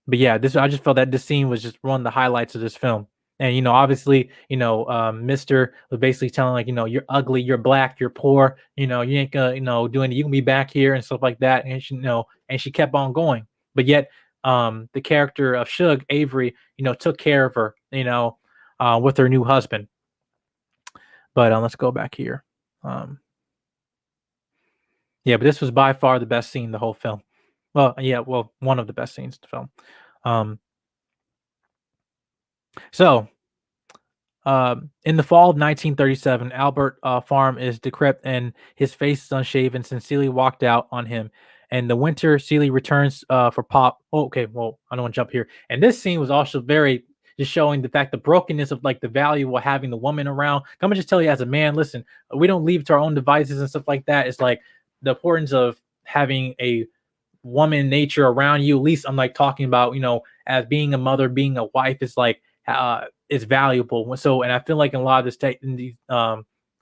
but yeah, this, I just felt that this scene was just one of the highlights of this film. And obviously, Mister was basically telling, like, you're ugly, you're black, you're poor, you ain't gonna, do anything. You can be back here and stuff like that. And she kept on going. But yet, the character of Shug Avery, took care of her, with her new husband. But let's go back here. Yeah, but this was by far the best scene in the whole film. Well, yeah, well, one of the best scenes in the film. Um, so in the fall of 1937, Albert farm is decrepit and his face is unshaven since Celie walked out on him. And the winter, Celie returns for Pop. Oh, okay, well, I don't want to jump here. And this scene was also very just showing the fact, the brokenness of, like, the value of having the woman around. I'm gonna just tell you, as a man, listen, we don't leave to our own devices and stuff like that. It's like the importance of having a woman nature around you. At least I'm like talking about, as being a mother, being a wife, is like is valuable. So, and I feel like in a lot of this in the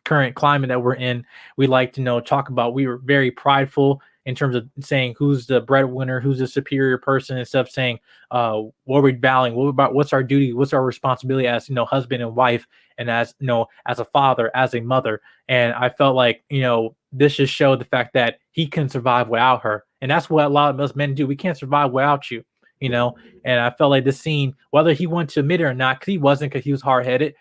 current climate that we're in, we like to talk about, we were very prideful in terms of saying who's the breadwinner, who's the superior person, instead of saying what we're valuing, what's our duty, what's our responsibility as husband and wife, and as as a father, as a mother. And I felt like this just showed the fact that he couldn't survive without her, and that's what a lot of us men do. We can't survive without you. And I felt like this scene, whether he wanted to admit it or not, because he wasn't, because he was hard-headed,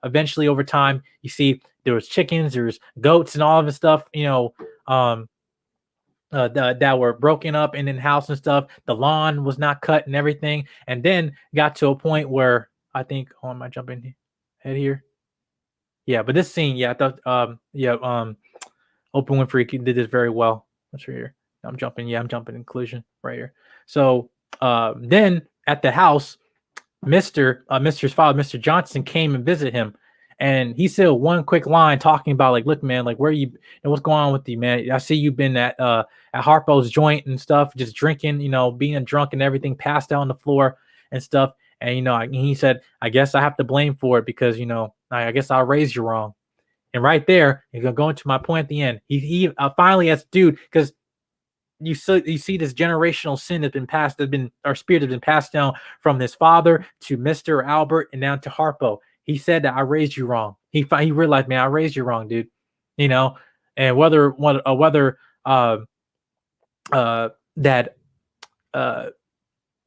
eventually over time, you see there was chickens, there was goats and all of this stuff, that were broken up in the house and stuff. The lawn was not cut and everything. And then got to a point where I think, oh, am I jumping ahead here? Yeah, but this scene, yeah, I thought, Oprah Winfrey did this very well. Let's see here. I'm jumping inclusion right here. So then at the house, Mister's father, Mr. Johnson, came and visit him, and he said one quick line talking about, like, look, man, like, where you and what's going on with you, man? I see you've been at Harpo's joint and stuff, just drinking, being drunk and everything, passed out on the floor and stuff. And he said, I guess I have to blame for it, because I guess I raised you wrong. And right there, you're gonna go into my point at the end. He finally, as dude, because you see this generational sin that's been passed, our spirit has been passed down from his father to Mr. Albert and down to Harpo. He said that I raised you wrong. He realized, man, I raised you wrong, dude. And whether that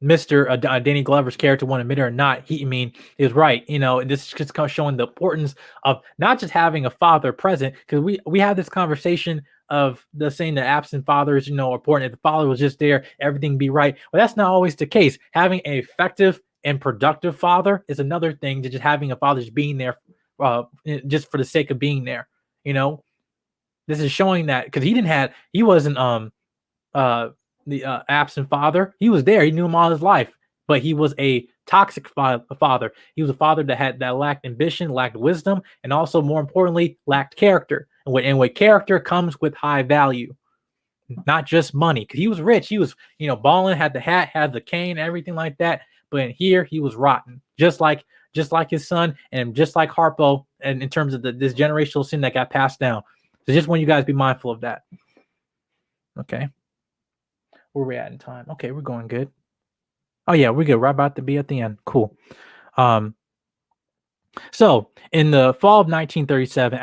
Mr. Danny Glover's character wanted to admit it or not, he is right. This is just kind of showing the importance of not just having a father present, because we have this conversation of the saying that absent fathers, are important. If the father was just there, everything be right. Well, that's not always the case. Having an effective and productive father is another thing to just having a father just being there, just for the sake of being there. This is showing that, because he wasn't the absent father. He was there. He knew him all his life, but he was a toxic father. He was a father that lacked ambition, lacked wisdom, and also more importantly, lacked character. And with character comes with high value, not just money. Because he was rich, he was balling, had the hat, had the cane, everything like that. But in here, he was rotten, just like his son, and just like Harpo, and in terms of this generational sin that got passed down. So just want you guys be mindful of that. Okay. Where we at in time? Okay, we're going good. Oh yeah, we're good. We're about to be at the end. Cool. Um, so in the fall of 1937,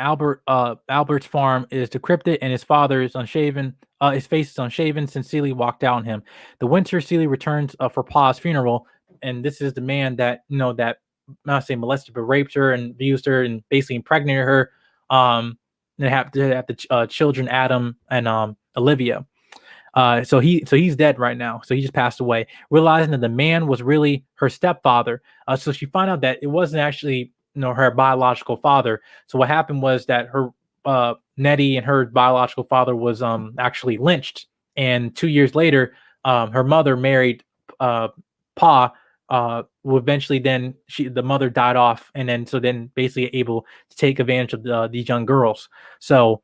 Albert's farm is decrepit and his father is unshaven. His face is unshaven since Celie walked out on him. The winter, Celie returns for Pa's funeral, and this is the man that that not say molested but raped her and abused her and basically impregnated her. They have the children Adam and Olivia. So he's dead right now. So he just passed away, realizing that the man was really her stepfather. So she found out that it wasn't actually her biological father. So what happened was that her Nettie and her biological father was actually lynched, and 2 years later, her mother married Pa. Who eventually then the mother died off, and then basically able to take advantage of these young girls. So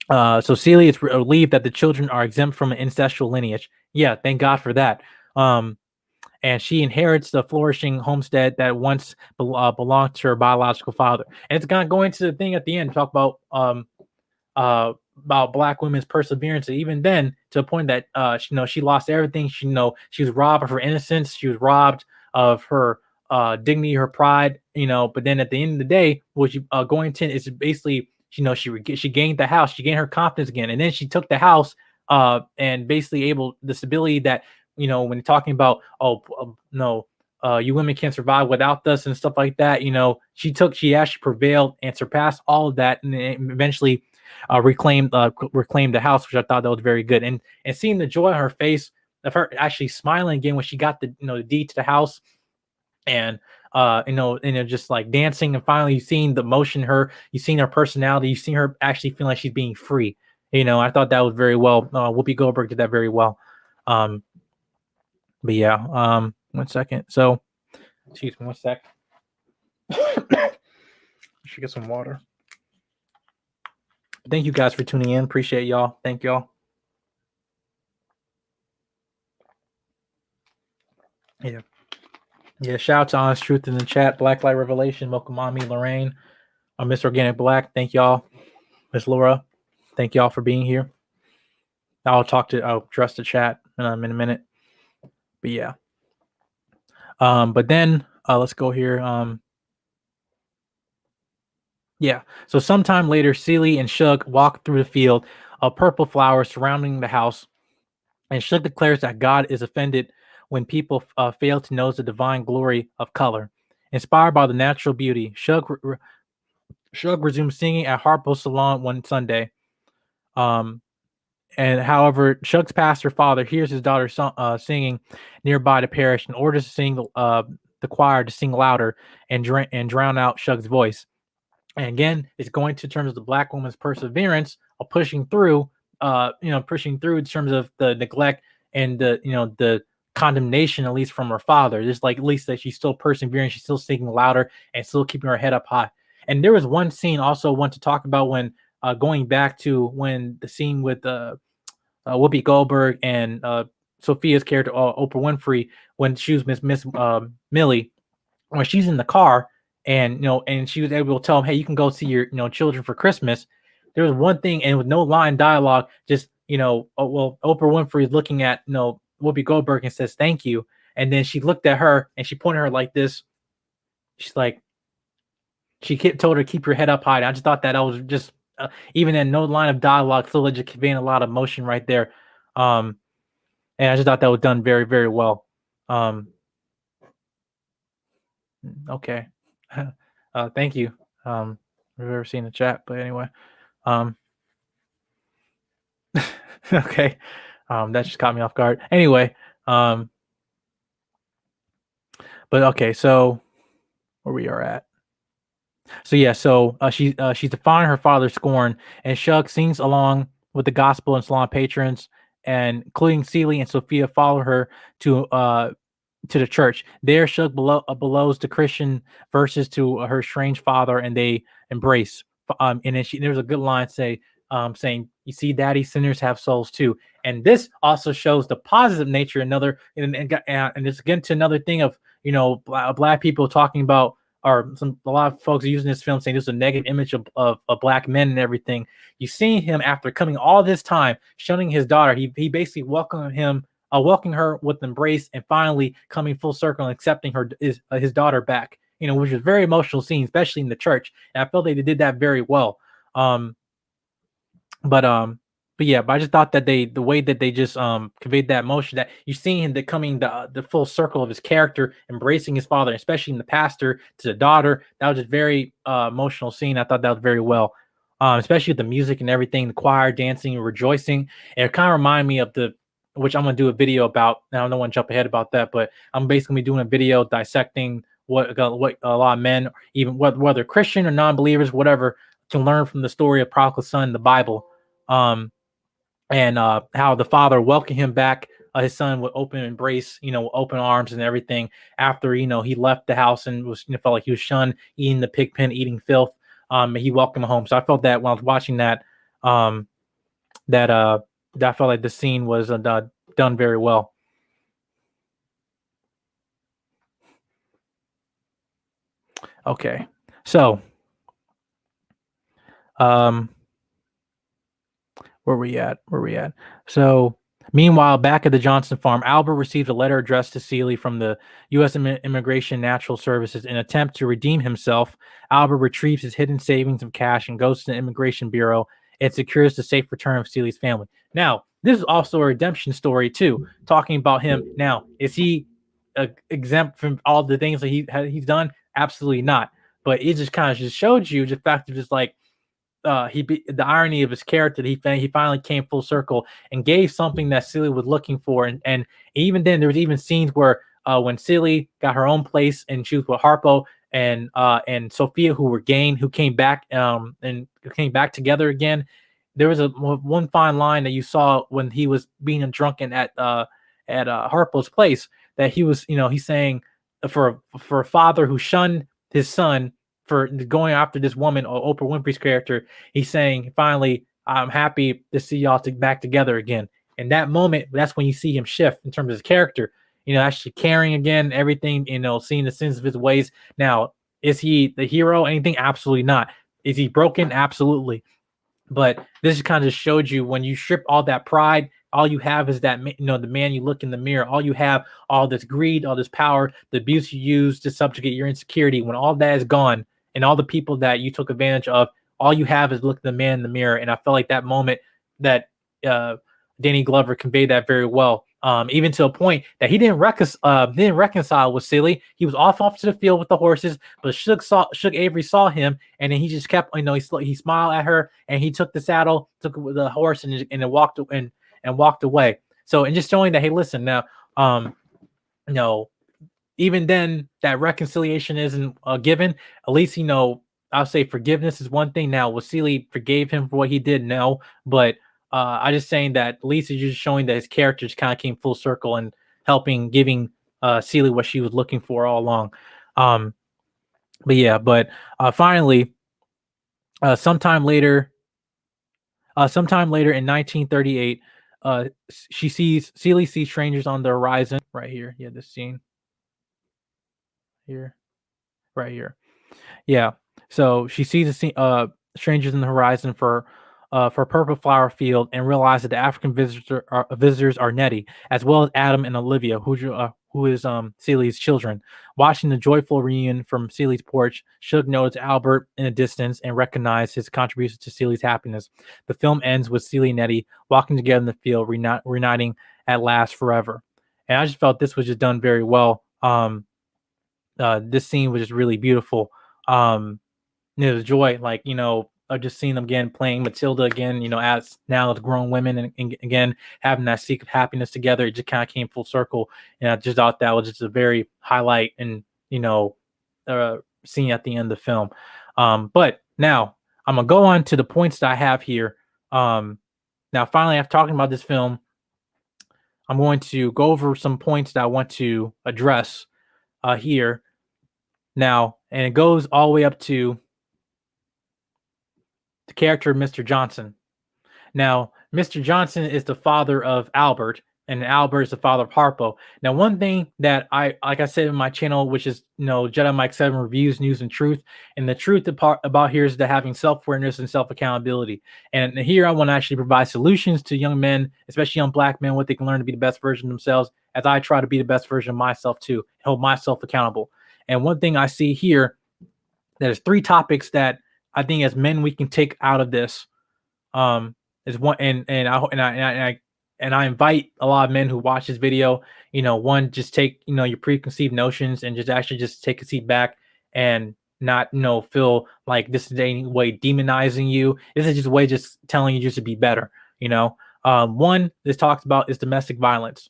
Celia is relieved that the children are exempt from an incestual lineage. Yeah, thank God for that. And she inherits the flourishing homestead that once belonged to her biological father. And it's gonna go into the thing at the end, talk about Black women's perseverance. And even then, to the point that she lost everything. She was robbed of her innocence. She was robbed of her dignity, her pride. But then at the end of the day, what she going to is basically she gained the house, she gained her confidence again, and then she took the house and basically able the stability that when you're talking about no. You women can't survive without us and stuff like that. She actually prevailed and surpassed all of that, and eventually reclaimed the house, which I thought that was very good. And seeing the joy on her face of her actually smiling again when she got the deed to the house, and just like dancing, and finally you've seen the motion you've seen her personality, you've seen her actually feeling like she's being free. I thought that was very well. Whoopi Goldberg did that very well. But yeah, 1 second. So, excuse me, 1 sec. Should get some water. Thank you guys for tuning in. Appreciate y'all. Thank y'all. Yeah. Yeah. Shout out to Honest Truth in the chat. Black Light Revelation. Mokamami, Lorraine. Miss Organic Black. Thank y'all. Miss Laura. Thank y'all for being here. I'll address the chat in a minute. But yeah. But then let's go here. Yeah. So sometime later, Celie and Shug walk through the field of purple flowers surrounding the house, and Shug declares that God is offended when people fail to notice the divine glory of color. Inspired by the natural beauty, Shug resumes singing at Harpo's salon one Sunday. And however, Shug's pastor father hears his daughter singing nearby the parish and orders the choir to sing louder and drown out Shug's voice. And again, it's going to terms of the Black woman's perseverance of pushing through in terms of the neglect and the condemnation, at least from her father. Just like at least that she's still persevering, she's still singing louder and still keeping her head up high. And there was one scene also I want to talk about when going back to when the scene with Whoopi Goldberg and Sophia's character Oprah Winfrey when she was Miss Millie, when she's in the car and she was able to tell him, hey, you can go see your children for Christmas. There was one thing, and with no line dialogue, just Oprah Winfrey is looking at Whoopi Goldberg and says thank you, and then she looked at her and she pointed her like this. She's like, told her keep your head up high. I just thought that was just even in no line of dialogue, still just conveying a lot of emotion right there. And I just thought that was done very, very well. Okay. Thank you. I've ever seen the chat, but anyway. Okay. That just caught me off guard. Anyway, but okay, so where we are at. So yeah, she's defying her father's scorn, and Shug sings along with the gospel and salon patrons and including Celie and Sophia follow her to the church. There, Shug belows the Christian verses to her strange father, and they embrace. And then there's a good line saying, "You see, Daddy, sinners have souls too." And this also shows the positive nature. And it's again to another thing of black people talking about, or a lot of folks using this film saying this is a negative image of black men and everything. You see him after coming all this time, shunning his daughter. He basically welcoming her with embrace, and finally coming full circle and accepting his daughter back. Which was a very emotional scene, especially in the church. And I felt they did that very well. Um, but yeah, but I just thought that the way that they just conveyed that emotion, that you see him coming the full circle of his character, embracing his father, especially in the pastor to the daughter. That was just very emotional scene. I thought that was very well. Especially with the music and everything, the choir dancing and rejoicing. And it kind of reminded me of which I'm gonna do a video about. Now I don't want to jump ahead about that, but I'm basically doing a video dissecting what a lot of men, even whether Christian or non-believers, whatever, can learn from the story of prodigal son in the Bible. And how the father welcomed him back, his son, with open embrace, open arms and everything, after he left the house and felt like he was shunned, eating the pig pen, eating filth. He welcomed him home. So I felt that when I was watching that, that I felt like the scene was done very well. Okay, so where we at? So, meanwhile, back at the Johnson farm, Albert receives a letter addressed to Celie from the U.S. Immigration Natural Services. In an attempt to redeem himself, Albert retrieves his hidden savings of cash and goes to the Immigration Bureau and secures the safe return of Celie's family. Now, this is also a redemption story too, talking about him. Now, is he exempt from all the things that he's done? Absolutely not. But it just kind of just showed you the fact of just like the irony of his character, that he finally came full circle and gave something that Celie was looking for. And even then, there was even scenes where when Celie got her own place and she was with Harpo and Sophia, who came back and came back together again. There was one fine line that you saw when he was being drunken at Harpo's place, that he's saying, for a father who shunned his son for going after this woman, or Oprah Winfrey's character, he's saying, finally, I'm happy to see y'all back together again. And that moment, that's when you see him shift in terms of his character, actually caring again, everything, seeing the sins of his ways. Now, is he the hero? Anything? Absolutely not. Is he broken? Absolutely. But this kind of showed you, when you strip all that pride, all you have is that, the man you look in the mirror. All you have, all this greed, all this power, the abuse you use to subjugate your insecurity. When all that is gone, and all the people that you took advantage of, all you have is look at the man in the mirror. And I felt like that moment that Danny Glover conveyed that very well. Even to a point that he didn't reconcile with Celie. He was off to the field with the horses, but Shug Avery saw him, and then he just kept, he smiled at her, and he took the saddle, took the horse, and it walked away. So, and just showing that, hey, listen, now, even then, that reconciliation isn't given. At least, I'll say forgiveness is one thing. Now, was Celie forgave him for what he did? No, but I just saying that at least he's just showing that his character just kind of came full circle and giving Celie what she was looking for all along. But finally, sometime later in 1938, Celie sees strangers on the horizon. Right here, yeah, this scene here, right here. Yeah. So she sees strangers in the horizon for Purple Flower Field, and realizes that the African visitors are Nettie, as well as Adam and Olivia, who is Celie's children. Watching the joyful reunion from Celie's porch, Shug noticed Albert in the distance and recognized his contribution to Celie's happiness. The film ends with Celie and Nettie walking together in the field, reuniting at last forever. And I just felt this was just done very well. This scene was just really beautiful. The joy, like, of just seeing them again playing Matilda again, as now as grown women, and again having that secret happiness together. It just kind of came full circle, and I just thought that was just a very highlight and scene at the end of the film. But now I'm gonna go on to the points that I have here. Now finally, after talking about this film, I'm going to go over some points that I want to address here now, and it goes all the way up to the character of Mr. Johnson. Now, Mr. Johnson is the father of Albert, and Albert is the father of Harpo. Now, one thing that like I said in my channel, which is Jedi Mike 7 reviews, news, and truth, and the truth about here is that having self-awareness and self-accountability. And here I want to actually provide solutions to young men, especially young black men, what they can learn to be the best version of themselves, as I try to be the best version of myself too, hold myself accountable. And one thing I see here, there's 3 topics that I think as men we can take out of this. Um, is one, and I invite a lot of men who watch this video, one, just take your preconceived notions and just actually just take a seat back and not feel like this is any way demonizing you. This is just a way just telling you just to be better. One this talks about is domestic violence.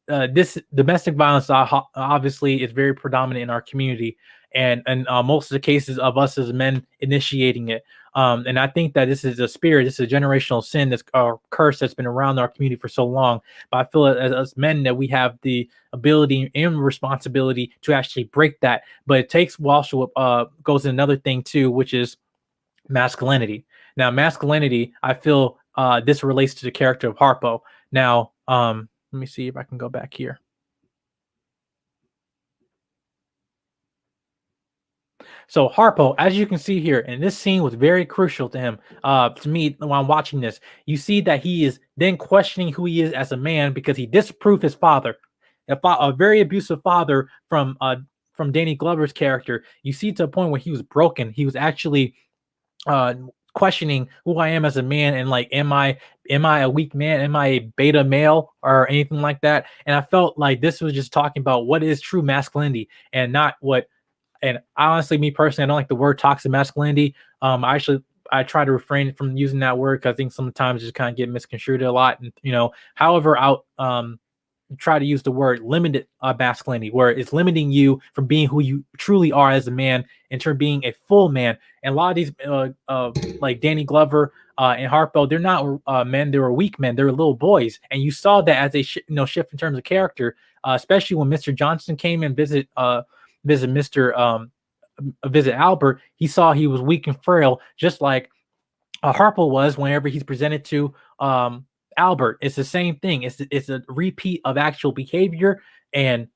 This domestic violence obviously is very predominant in our community, and most of the cases of us as men initiating it. And I think that this is a spirit, this is a generational sin, this curse that's been around our community for so long. But I feel as men that we have the ability and responsibility to actually break that. But it takes also goes in another thing too, which is masculinity. Now, masculinity, I feel this relates to the character of Harpo. Now, let me see if I can go back here. So Harpo, as you can see here, and this scene was very crucial to him, to me when I'm watching this. You see that he is then questioning who he is as a man because he disapproved his father, a very abusive father from Danny Glover's character. You see to a point where he was broken. He was actually questioning who I am as a man, and like, am I a weak man? Am I a beta male or anything like that? And I felt like this was just talking about what is true masculinity and not what. And honestly, me personally, I don't like the word toxic masculinity. I try to refrain from using that word because I think sometimes it just kind of get misconstrued a lot. And however, I'll try to use the word limited masculinity, where it's limiting you from being who you truly are as a man, in terms of being a full man. And a lot of these, like Danny Glover and Harpo, they're not men; they were weak men. They're little boys, and you saw that as they shift in terms of character, especially when Mr. Johnson came and visit visit Albert. He saw he was weak and frail, just like Harpo was whenever he's presented to Albert. It's the same thing. It's a repeat of actual behavior and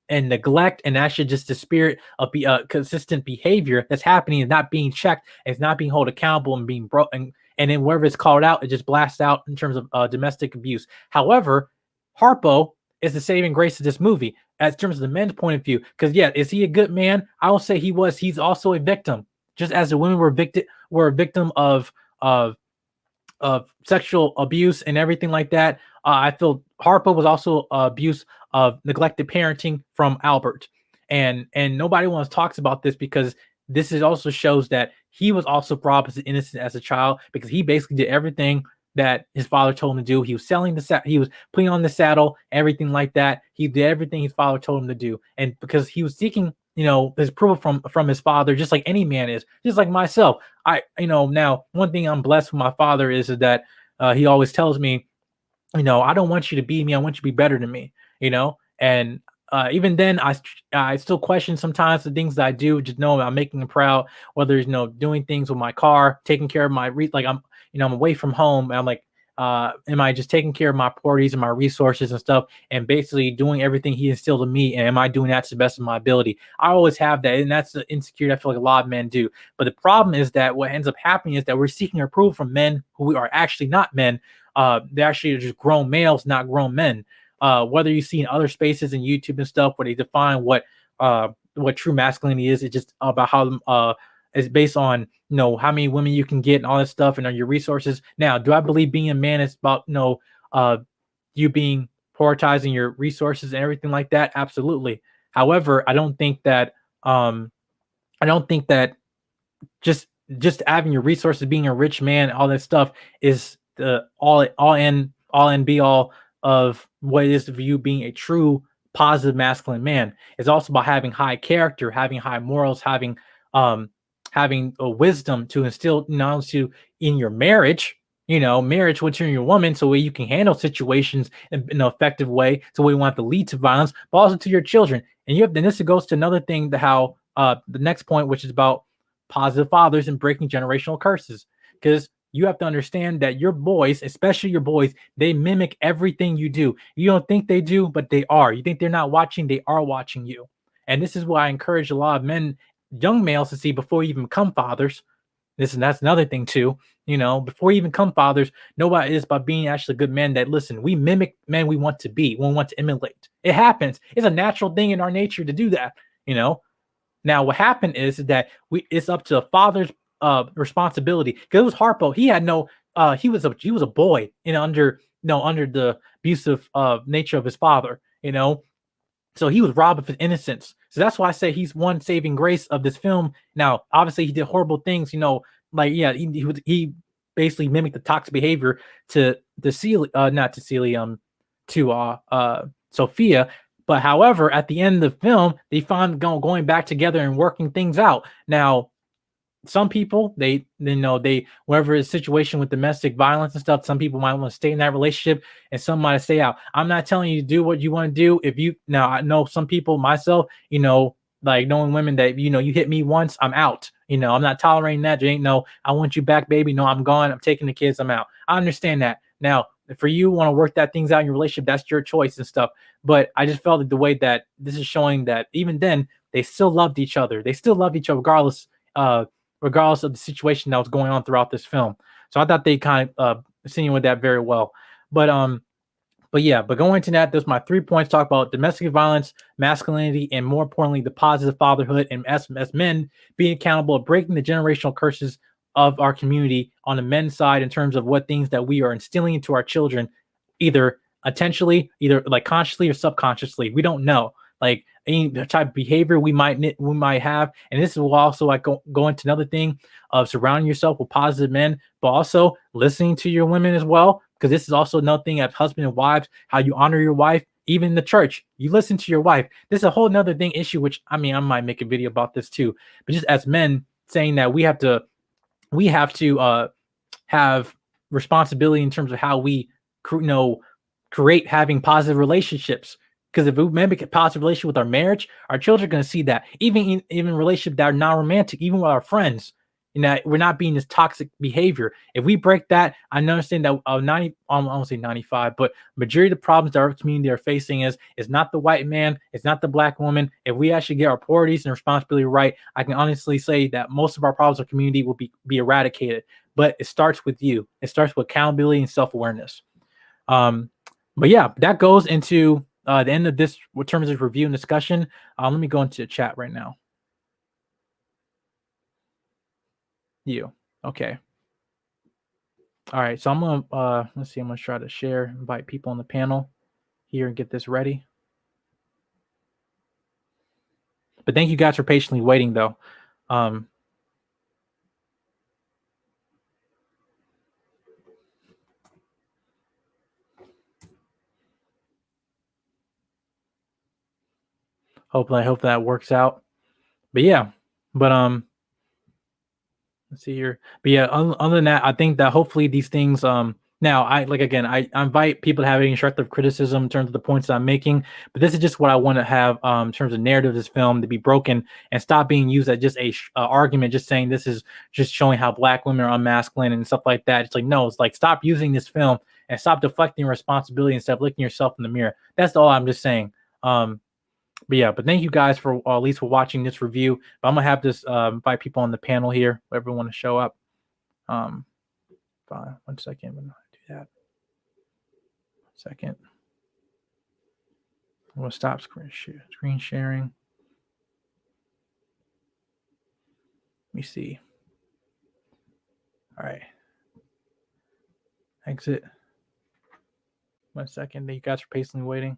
neglect, and actually just the spirit of consistent behavior that's happening and not being checked, and it's not being held accountable and being broken. And then wherever it's called out, it just blasts out in terms of domestic abuse. However, Harpo is the saving grace of this movie, as terms of the men's point of view. Because yeah, is he a good man? I will say he was. He's also a victim, just as the women were a victim of sexual abuse and everything like that. I feel Harpo was also abuse of neglected parenting from Albert, and nobody wants talks about this because this is also shows that he was also brought up as innocent as a child, because he basically did everything that his father told him to do. He was selling he was putting on the saddle, everything like that. He did everything his father told him to do, and because he was seeking his approval from his father, just like any man is, just like myself. Now one thing I'm blessed with my father is that he always tells me, I don't want you to be me. I want you to be better than me. And even then, I still question sometimes the things that I do. Just know I'm making him proud. Whether it's doing things with my car, taking care of my like I'm away from home. And I'm like, am I just taking care of my priorities and my resources and stuff, and basically doing everything he instilled in me? And am I doing that to the best of my ability? I always have that, and that's the insecurity I feel like a lot of men do. But the problem is that what ends up happening is that we're seeking approval from men who are actually not men. They actually are just grown males, not grown men. Whether you see in other spaces in YouTube and stuff where they define what true masculinity is, it's just about how it's based on how many women you can get and all that stuff, and on your resources. Now, do I believe being a man is about you being prioritizing your resources and everything like that? Absolutely. However, I don't think that just having your resources, being a rich man, all that stuff is the all in be all of what it is for you being a true positive masculine man. It's also about having high character, having high morals, having a wisdom to instill not only in your marriage, marriage with your woman so way you can handle situations in an effective way, so we want to lead to violence, but also to your children. And you have then this goes to another thing, the how the next point, which is about positive fathers and breaking generational curses. Because you have to understand that your boys, especially your boys, they mimic everything you do. You don't think they do, but they are. You think they're not watching, they are watching you. And this is why I encourage a lot of men, young males, to see before you even become fathers. This and that's another thing too. Before you even come fathers, nobody is by being actually good men that listen. We mimic men we want to be, we want to emulate. It happens. It's a natural thing in our nature to do that. You know. Now, what happened is that it's up to a father's responsibility. Because it was Harpo. He had no. He was a boy, under under the abusive nature of his father. So he was robbed of his innocence. So that's why I say he's one saving grace of this film. Now, obviously, he did horrible things. Like yeah, he basically mimicked the toxic behavior to Celia, not to Celia, to Sophia. But however, at the end of the film, they find going back together and working things out. Now, some people they wherever is situation with domestic violence and stuff, some people might want to stay in that relationship and some might stay out. I'm not telling you to do what you want to do. If you now I know some people myself, like knowing women that you hit me once, I'm out. I'm not tolerating that. You ain't no, I want you back, baby. No, I'm gone. I'm taking the kids. I'm out. I understand that. Now, for you want to work that things out in your relationship, that's your choice and stuff. But I just felt that the way that this is showing that even then they still loved each other. They still loved each other regardless of the situation that was going on throughout this film. So I thought they kind of insinuated that very well. But yeah, but going into that, there's my 3 points. Talk about domestic violence, masculinity, and more importantly, the positive fatherhood, and as men being accountable, breaking the generational curses of our community on the men's side in terms of what things that we are instilling into our children, either intentionally, either like consciously or subconsciously. We don't know. Like any type of behavior we might have, and this will also like go into another thing of surrounding yourself with positive men, but also listening to your women as well, because this is also another thing as husband and wives, how you honor your wife. Even in the church, you listen to your wife. This is a whole nother thing issue, which I mean I might make a video about this too. But just as men saying that we have to have responsibility in terms of how we create having positive relationships. Because if we make a positive relationship with our marriage, our children are going to see that. Even relationships that are non-romantic, even with our friends, we're not being this toxic behavior. If we break that, I understand that 90, I won't say 95, but majority of the problems that our community are facing is not the white man, it's not the black woman. If we actually get our priorities and responsibility right, I can honestly say that most of our problems in our community will be eradicated. But it starts with you. It starts with accountability and self-awareness. Um, but yeah, that goes into the end of this in terms of review and discussion. Let me go into the chat right now. You. Okay. All right. So I'm gonna let's see, I'm gonna try to share, invite people on the panel here and get this ready. But thank you guys for patiently waiting though. Um hopefully I hope that works out. But yeah, but let's see here. But yeah, other than that, I think that hopefully these things. Now I like again, I invite people to have any constructive criticism in terms of the points that I'm making. But this is just what I want to have in terms of narrative of this film to be broken and stop being used as just a argument, just saying this is just showing how black women are unmasculine and stuff like that. It's like no, it's like stop using this film and stop deflecting responsibility and stop looking yourself in the mirror. That's all I'm just saying. But yeah, but thank you guys for at least for watching this review. But I'm gonna have this invite people on the panel here, whoever want to show up. Um, fine, 1 second. I'm gonna do that. 1 second. I'm gonna stop screen sharing. Let me see. All right. Exit. 1 second. You guys are patiently waiting.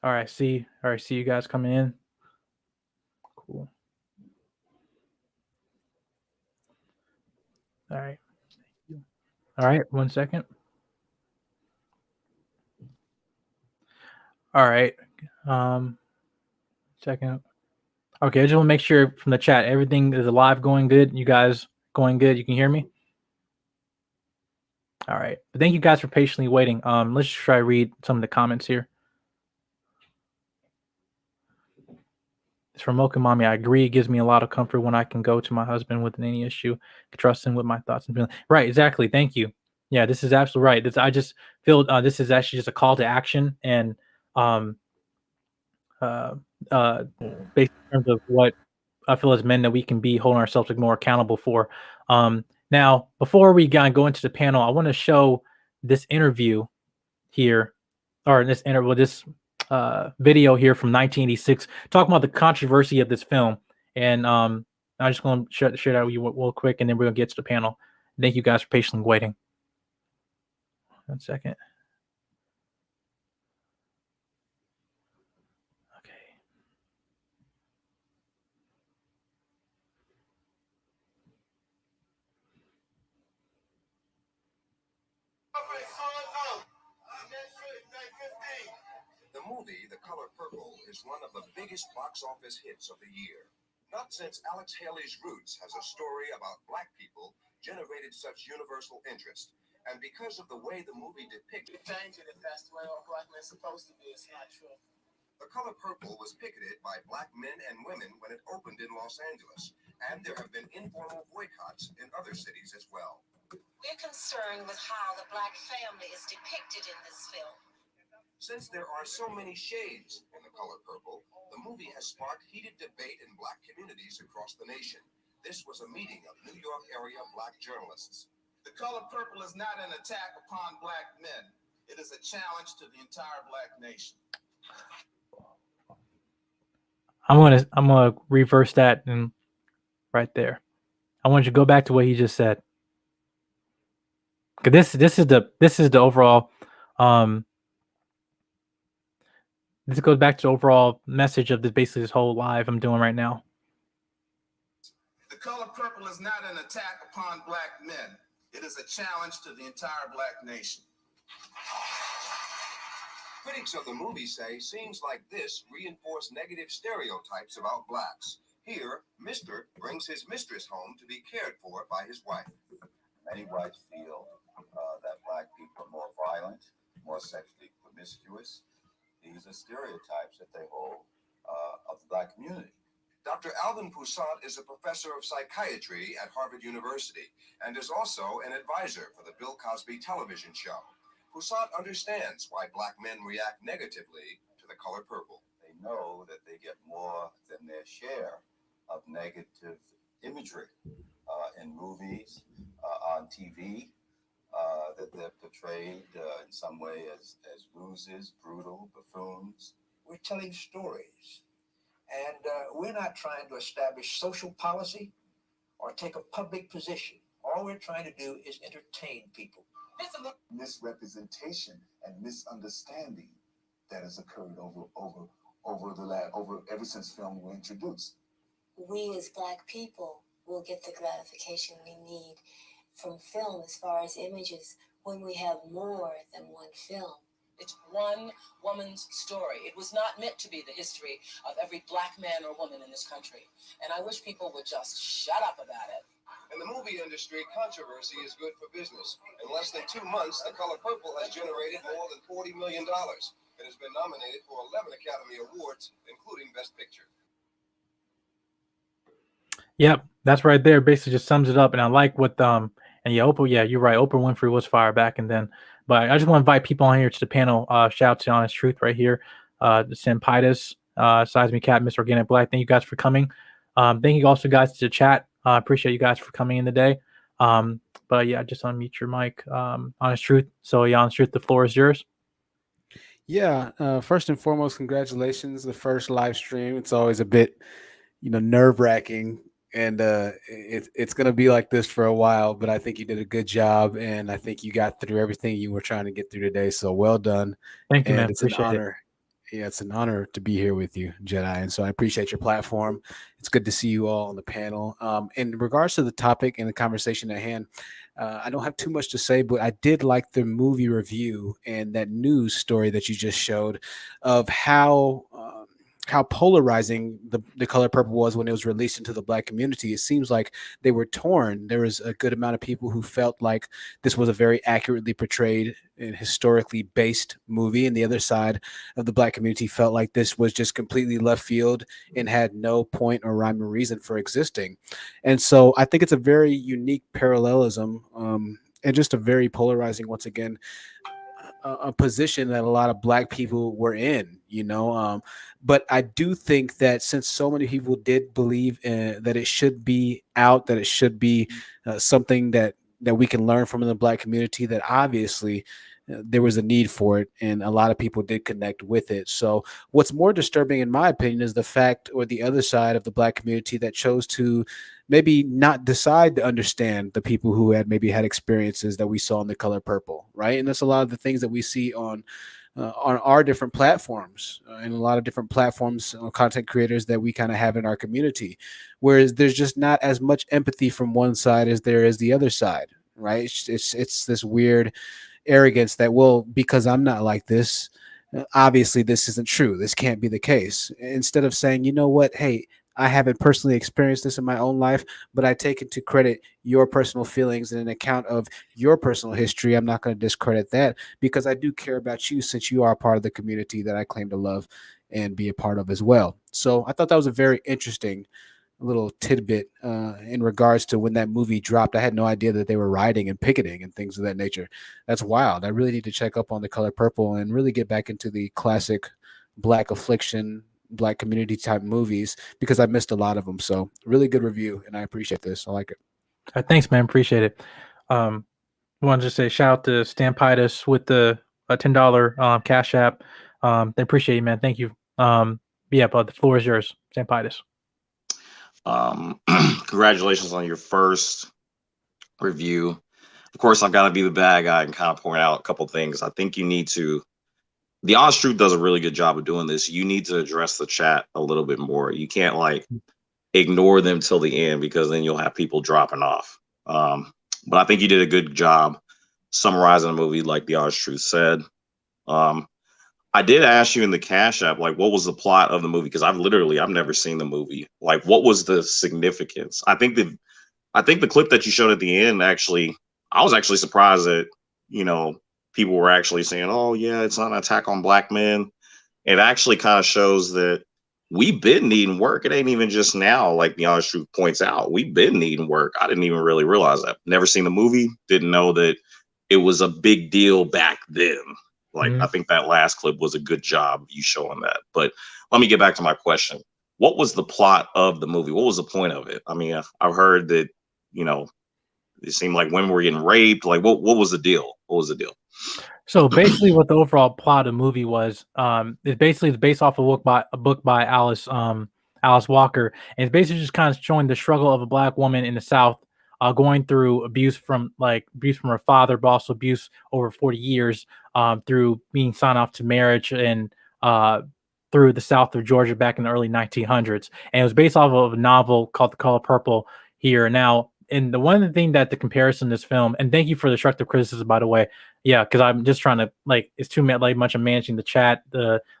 All right. All right. See you guys coming in. Cool. All right. All right. 1 second. All right. Second. Okay, I just want to make sure from the chat everything is alive, going good. You guys going good? You can hear me? All right. But thank you guys for patiently waiting. Let's just try to read some of the comments here. It's from Mocha Mommy. I agree. It gives me a lot of comfort when I can go to my husband with any issue, trust him with my thoughts and feelings. Right, exactly. Thank you. Yeah, this is absolutely right. I just feel this is actually just a call to action and um uh uh based in terms of what I feel as men that we can be holding ourselves like more accountable for. Now before we go into the panel, I want to show this interview here, or this interval, this video here from 1986, talking about the controversy of this film. And I'm just going to share that with you real quick, and then we're going to get to the panel. Thank you guys for patiently waiting. 1 second. Okay. The movie The Color Purple is one of the biggest box office hits of the year. Not since Alex Haley's Roots has a story about black people generated such universal interest. And because of the way the movie depicts Changing if that's the way all black men supposed to be, it's not true. The Color Purple was picketed by black men and women when it opened in Los Angeles, and there have been informal boycotts in other cities as well. We're concerned with how the black family is depicted in this film. Since there are so many shades in The Color Purple, the movie has sparked heated debate in black communities across the nation. This was a meeting of New York area black journalists. The Color Purple is not an attack upon black men. It is a challenge to the entire black nation. I'm gonna reverse that and right there. I want you to go back to what he just said. This is the overall this goes back to the overall message of this, basically this whole live I'm doing right now. The Color Purple is not an attack upon black men. It is a challenge to the entire black nation. Critics of the movie say scenes like this reinforce negative stereotypes about blacks. Here, Mr. brings his mistress home to be cared for by his wife. Many whites feel that black people are more violent, more sexually promiscuous. These are stereotypes that they hold of the black community. Dr. Alvin Poussat is a professor of psychiatry at Harvard University and is also an advisor for the Bill Cosby television show. Poussat understands why black men react negatively to The Color Purple. They know that they get more than their share of negative imagery in movies, on TV, that they're portrayed in some way as ruses, brutal, buffoons. We're telling stories. And we're not trying to establish social policy or take a public position. All we're trying to do is entertain people. Misrepresentation and misunderstanding that has occurred ever since film was introduced. We as black people will get the gratification we need from film as far as images when we have more than one film. It's one woman's story. It was not meant to be the history of every black man or woman in this country. And I wish people would just shut up about it. In the movie industry, controversy is good for business. In less than 2 months, The Color Purple has generated more than $40 million. It has been nominated for 11 Academy Awards, including Best Picture. Yep, that's right there. Basically, just sums it up. And I like what and yeah, Oprah. Yeah, you're right. Oprah Winfrey was fire back and then. But I just want to invite people on here to the panel. Shout out to Honest Truth right here. Senpitis, Seismic Cat, Mr. Organic Black. Thank you guys for coming. Thank you also guys to the chat. Appreciate you guys for coming in today. But yeah, just unmute your mic. Honest Truth. So yeah, Honest Truth, the floor is yours. Yeah. First and foremost, congratulations. The first live stream. It's always a bit, nerve wracking. And it's going to be like this for a while, but I think you did a good job, and I think you got through everything you were trying to get through today. So well done. Thank you, man. It's appreciate an honor. Yeah, it's an honor to be here with you, Jedi. And so I appreciate your platform. It's good to see you all on the panel. In regards to the topic and the conversation at hand, I don't have too much to say, but I did like the movie review and that news story that you just showed of how how polarizing the color purple was when it was released into the black community. It seems like they were torn. There was a good amount of people who felt like this was a very accurately portrayed and historically based movie, and the other side of the black community felt like this was just completely left field and had no point or rhyme or reason for existing. And so I think it's a very unique parallelism, and just a very polarizing, once again, a position that a lot of black people were in, but I do think that since so many people did believe that it should be out, that it should be something that we can learn from in the black community, that obviously there was a need for it, and a lot of people did connect with it. So what's more disturbing, in my opinion, is the fact, or the other side of the black community, that chose to maybe not decide to understand the people who had maybe had experiences that we saw in The Color Purple, right? And that's a lot of the things that we see on our different platforms, and a lot of different platforms, content creators that we kind of have in our community, whereas there's just not as much empathy from one side as there is the other side, right? It's this weird arrogance that, well, because I'm not like this, obviously this isn't true. This can't be the case. Instead of saying, you know what, hey, I haven't personally experienced this in my own life, but I take into credit your personal feelings and an account of your personal history. I'm not going to discredit that because I do care about you, since you are a part of the community that I claim to love and be a part of as well. So I thought that was a very interesting little tidbit in regards to when that movie dropped. I had no idea that they were rioting and picketing and things of that nature. That's wild. I really need to check up on The Color Purple and really get back into the classic black affliction, black community type movies, because I missed a lot of them. So really good review, and I appreciate this. I like it. Thanks, man. Appreciate it. I want to just say shout out to Stampitis with the $10 Cash App. They appreciate you, man. Thank you. Yeah, but the floor is yours, Stampitis. Congratulations on your first review. Of course, I've got to be the bad guy and kind of point out a couple things. I think you need to. The Honest Truth does a really good job of doing this. You need to address the chat a little bit more. You can't ignore them till the end, because then you'll have people dropping off. But I think you did a good job summarizing the movie, like the Honest Truth said. I did ask you in the Cash App, what was the plot of the movie? Because I've never seen the movie. What was the significance? I think the clip that you showed at the end, actually, I was actually surprised that, people were actually saying, oh yeah, it's not an attack on black men. It actually kind of shows that we've been needing work. It ain't even just now, like the Honest Truth points out. We've been needing work. I didn't even really realize that. Never seen the movie. Didn't know that it was a big deal back then. I think that last clip was a good job of you showing that. But let me get back to my question. What was the plot of the movie? What was the point of it? I mean, I've heard that, it seemed like women were getting raped. What was the deal? What was the deal? So basically, what the overall plot of the movie was, is basically based off a book by Alice Walker, and it's basically just kind of showing the struggle of a black woman in the South, going through abuse from her father, but also abuse over 40 years, through being signed off to marriage and through the South of Georgia back in the early 1900s, and it was based off of a novel called The Color Purple. Here now, and the one thing that the comparison this film, and thank you for the destructive criticism, by the way. Yeah, because I'm just trying to it's too much of managing the chat,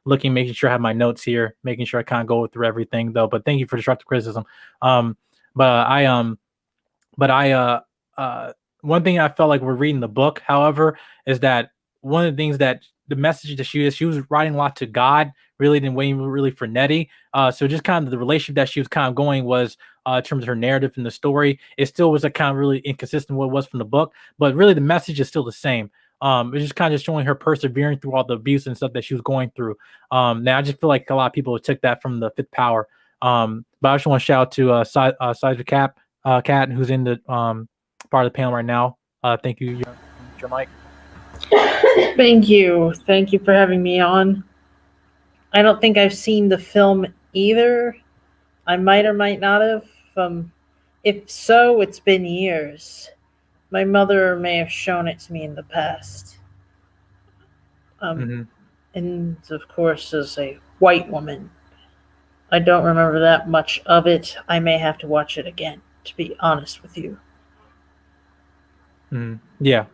making sure I have my notes here, making sure I kind of go through everything though. But thank you for destructive criticism. But one thing I felt like we're reading the book, however, is that one of the things that the message that she was writing a lot to God, really than waiting really for Nettie. So just kind of the relationship that she was kind of going was, in terms of her narrative in the story, it still was a kind of really inconsistent what it was from the book, but really the message is still the same. It's just kind of showing her persevering through all the abuse and stuff that she was going through. Now I just feel like a lot of people took that from the Fifth Power. But I just want to shout out to Seismic Cat, who's in the part of the panel right now. Thank you, your mic. Thank you. Thank you for having me on. I don't think I've seen the film either. I might or might not have. If so, it's been years. My mother may have shown it to me in the past. And of course, as a white woman, I don't remember that much of it. I may have to watch it again, to be honest with you. Yeah,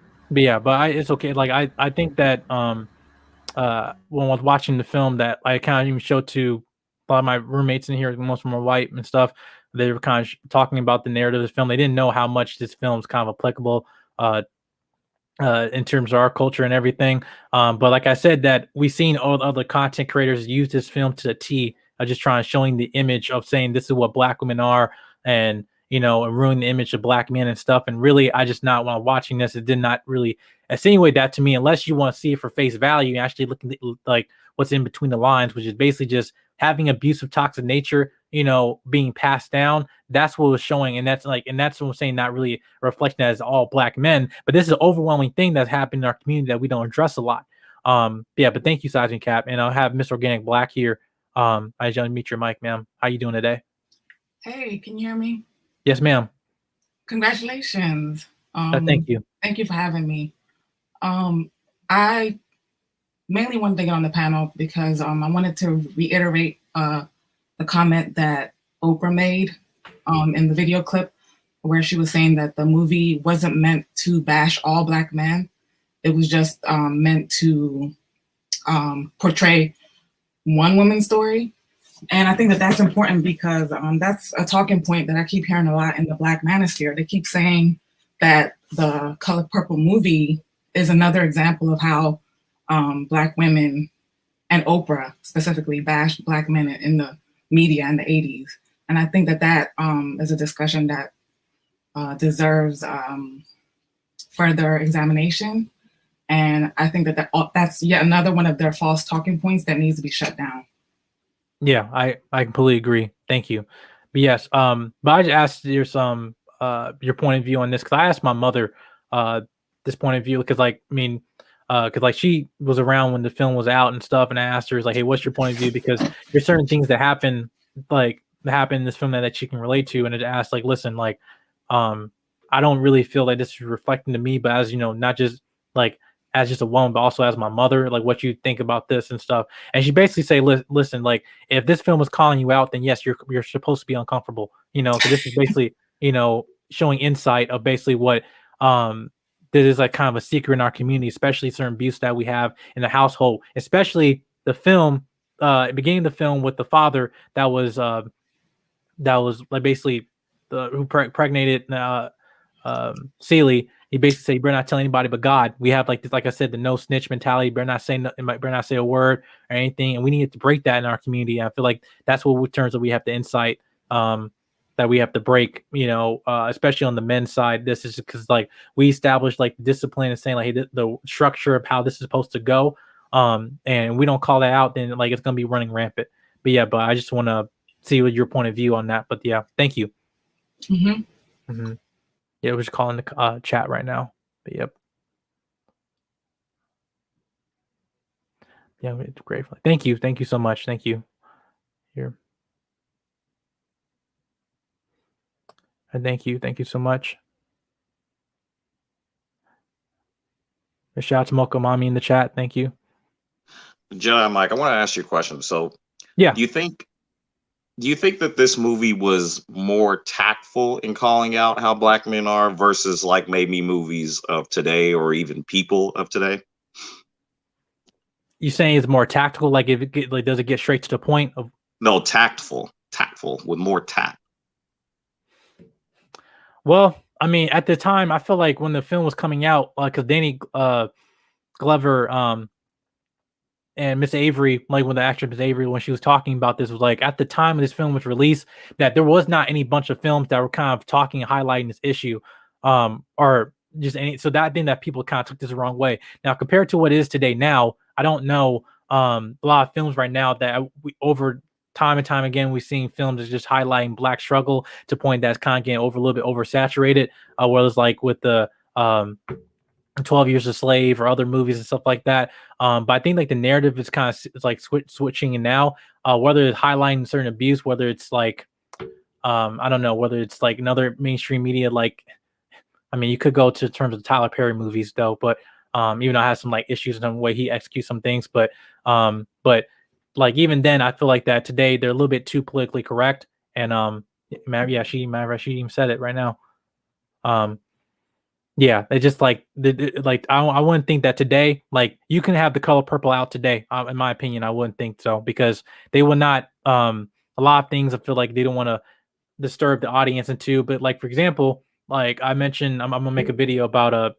but it's okay. I think that when I was watching the film, that I kind of even showed to a lot of my roommates in here, most of them are white and stuff. They were kind of talking about the narrative of this film. They didn't know how much this film is kind of applicable uh, in terms of our culture and everything. But like I said, that we've seen all other content creators use this film to the T, just trying showing the image of saying this is what black women are, and and ruin the image of black men and stuff. And really, I just not while watching this, it did not really insinuate that to me, unless you want to see it for face value and actually looking at, like what's in between the lines, which is basically just having abusive, toxic nature, being passed down. That's what was showing, and that's what I'm saying. Not really a reflection as all black men, but this is an overwhelming thing that's happened in our community that we don't address a lot. Yeah, but thank you, Sergeant Cap, and I'll have Mr. Organic Black here. I just want to meet your mic, ma'am. How you doing today? Hey, can you hear me? Yes, ma'am. Congratulations. Thank you. Thank you for having me. I mainly wanted to get on the panel because I wanted to reiterate the comment that Oprah made in the video clip where she was saying that the movie wasn't meant to bash all black men. It was just meant to portray one woman's story. And I think that that's important because that's a talking point that I keep hearing a lot in the Black manosphere. They keep saying that the Color Purple movie is another example of how Black women and Oprah specifically bashed Black men in the media in the 80s. And I think that that is a discussion that deserves further examination. And I think that that's yet another one of their false talking points that needs to be shut down. Yeah, I completely agree. Thank you. But yes, but I just asked your point of view on this because I asked my mother this point of view because because like she was around when the film was out and stuff, and I asked her like, hey, what's your point of view? Because there's certain things that happen in this film that she can relate to, and it asked like, listen, like, I don't really feel like this is reflecting to me, but as not just like as just a woman, but also as my mother, like what you think about this and stuff. And she basically say, listen, like if this film is calling you out, then yes, you're supposed to be uncomfortable, so this is basically, showing insight of basically what, this is like kind of a secret in our community, especially certain abuse that we have in the household, especially the film, beginning of the film with the father that was like basically who pregnated, Celie. He basically said, "You better not tell anybody but God." We have like this, like I said, the no snitch mentality. Better not say nothing. Better not say a word or anything. And we need to break that in our community. I feel like that's what in terms of we have to insight that we have to break. Especially on the men's side. This is because like we established like discipline and saying like, hey, the structure of how this is supposed to go. And we don't call that out, then like it's gonna be running rampant. But yeah, but I just want to see what your point of view on that. But yeah, thank you. Mm-hmm. Mm-hmm. Yeah, we're just calling the chat right now. But yep. Yeah, it's great. Thank you. Thank you so much. Thank you. Here. And thank you. Thank you so much. A shout out to Mocha Mommy in the chat. Thank you. Jedi Mike, I want to ask you a question. So yeah, do you think that this movie was more tactful in calling out how black men are versus like maybe movies of today or even people of today? You saying it's more tactical? Like if it does it get straight to the point of? No, tactful with more tact. Well, I mean, at the time, I feel like when the film was coming out, because Danny Glover and Miss Avery, like when the actress Miss Avery, when she was talking about this, was like at the time of this film was released, that there was not any bunch of films that were kind of talking and highlighting this issue, or just any. So that thing that people kind of took this the wrong way. Now compared to what it is today, now I don't know. A lot of films right now that we over time and time again we've seen films that's just highlighting black struggle to point that's kind of getting a little bit oversaturated. Whereas like with the 12 Years a Slave or other movies and stuff like that. But I think like the narrative is kind of it's like switching, and now whether it's highlighting certain abuse, whether it's like I don't know, whether it's like another mainstream media, like I mean, you could go to terms of Tyler Perry movies though, but even though I have some like issues in the way he executes some things, but like even then, I feel like that today they're a little bit too politically correct, and yeah, she even said it right now. Yeah, they just like like I wouldn't think that today, like you can have The Color Purple out today. In my opinion, I wouldn't think so because they will not a lot of things I feel like they don't want to disturb the audience into. But like for example, like I mentioned, I'm gonna make a video about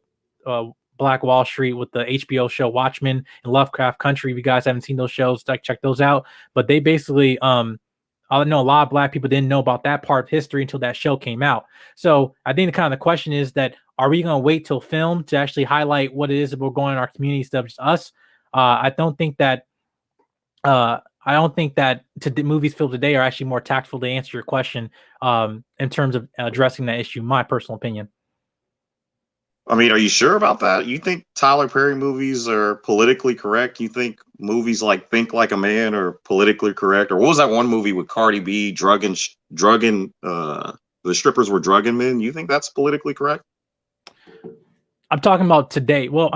a Black Wall Street with the HBO show Watchmen and Lovecraft Country. If you guys haven't seen those shows, like check those out. But they basically I know a lot of Black people didn't know about that part of history until that show came out. So I think the kind of the question is that are we gonna wait till film to actually highlight what it is that we're going in our community instead of just us? I don't think that the movies filled today are actually more tactful to answer your question in terms of addressing that issue. My personal opinion. I mean, are you sure about that? You think Tyler Perry movies are politically correct? You think movies like Think Like a Man are politically correct? Or what was that one movie with Cardi B drugging the strippers were drugging men? You think that's politically correct? I'm talking about today. Well,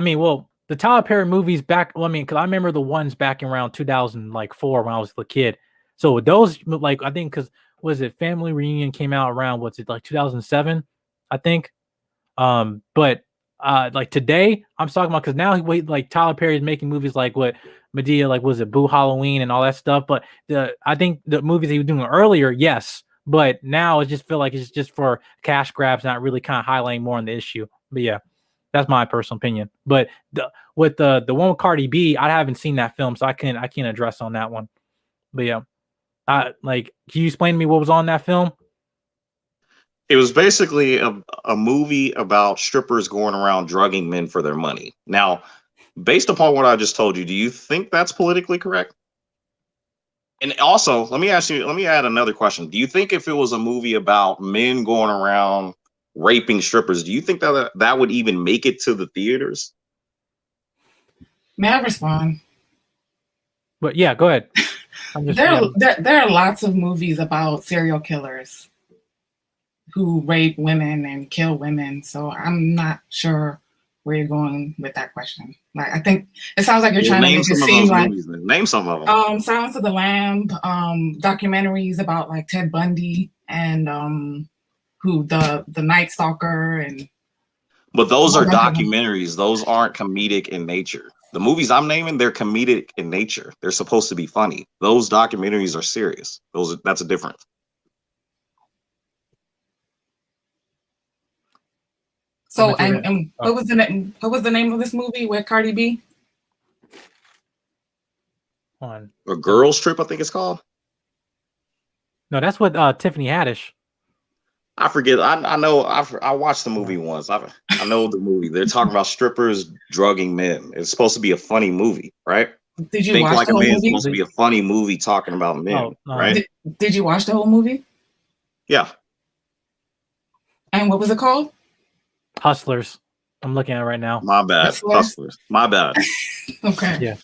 the Tyler Perry movies back. Well, because I remember the ones back in around 2004 when I was a kid. So those, like, I think because was it Family Reunion came out around what's it like 2007, I think. But like today, I'm talking about because now like Tyler Perry is making movies like what Medea, like was it Boo Halloween and all that stuff. But I think the movies he was doing earlier, yes, but now it just feel like it's just for cash grabs, not really kind of highlighting more on the issue. But yeah, that's my personal opinion. But with the one with Cardi B, I haven't seen that film, so I can't address on that one. But yeah, like, can you explain to me what was on that film? It was basically a movie about strippers going around drugging men for their money. Now, based upon what I just told you, do you think that's politically correct? And also, let me add another question. Do you think if it was a movie about men going around raping strippers, do you think that would even make it to the theaters? May I respond? But yeah, go ahead. There are lots of movies about serial killers who rape women and kill women. So I'm not sure where you're going with that question. Like, I think it sounds like you're trying to make it seem like name some of them. Silence of the Lamb, documentaries about like Ted Bundy and who the Night Stalker and. But those are documentaries. Those aren't comedic in nature. The movies I'm naming, they're comedic in nature. They're supposed to be funny. Those documentaries are serious. That's a difference. So and what was the name? What was the name of this movie with Cardi B? On A Girls Trip, I think it's called. No, that's what Tiffany Haddish. I forget. I know. I watched the movie once. I know the movie. They're talking about strippers drugging men. It's supposed to be a funny movie, right? Did you Think watch Like the a whole Man movie? Supposed to be a funny movie talking about men, right? Did you watch the whole movie? Yeah. And what was it called? Hustlers. I'm looking at it right now. My bad. Hustlers. My bad. Okay. Yeah.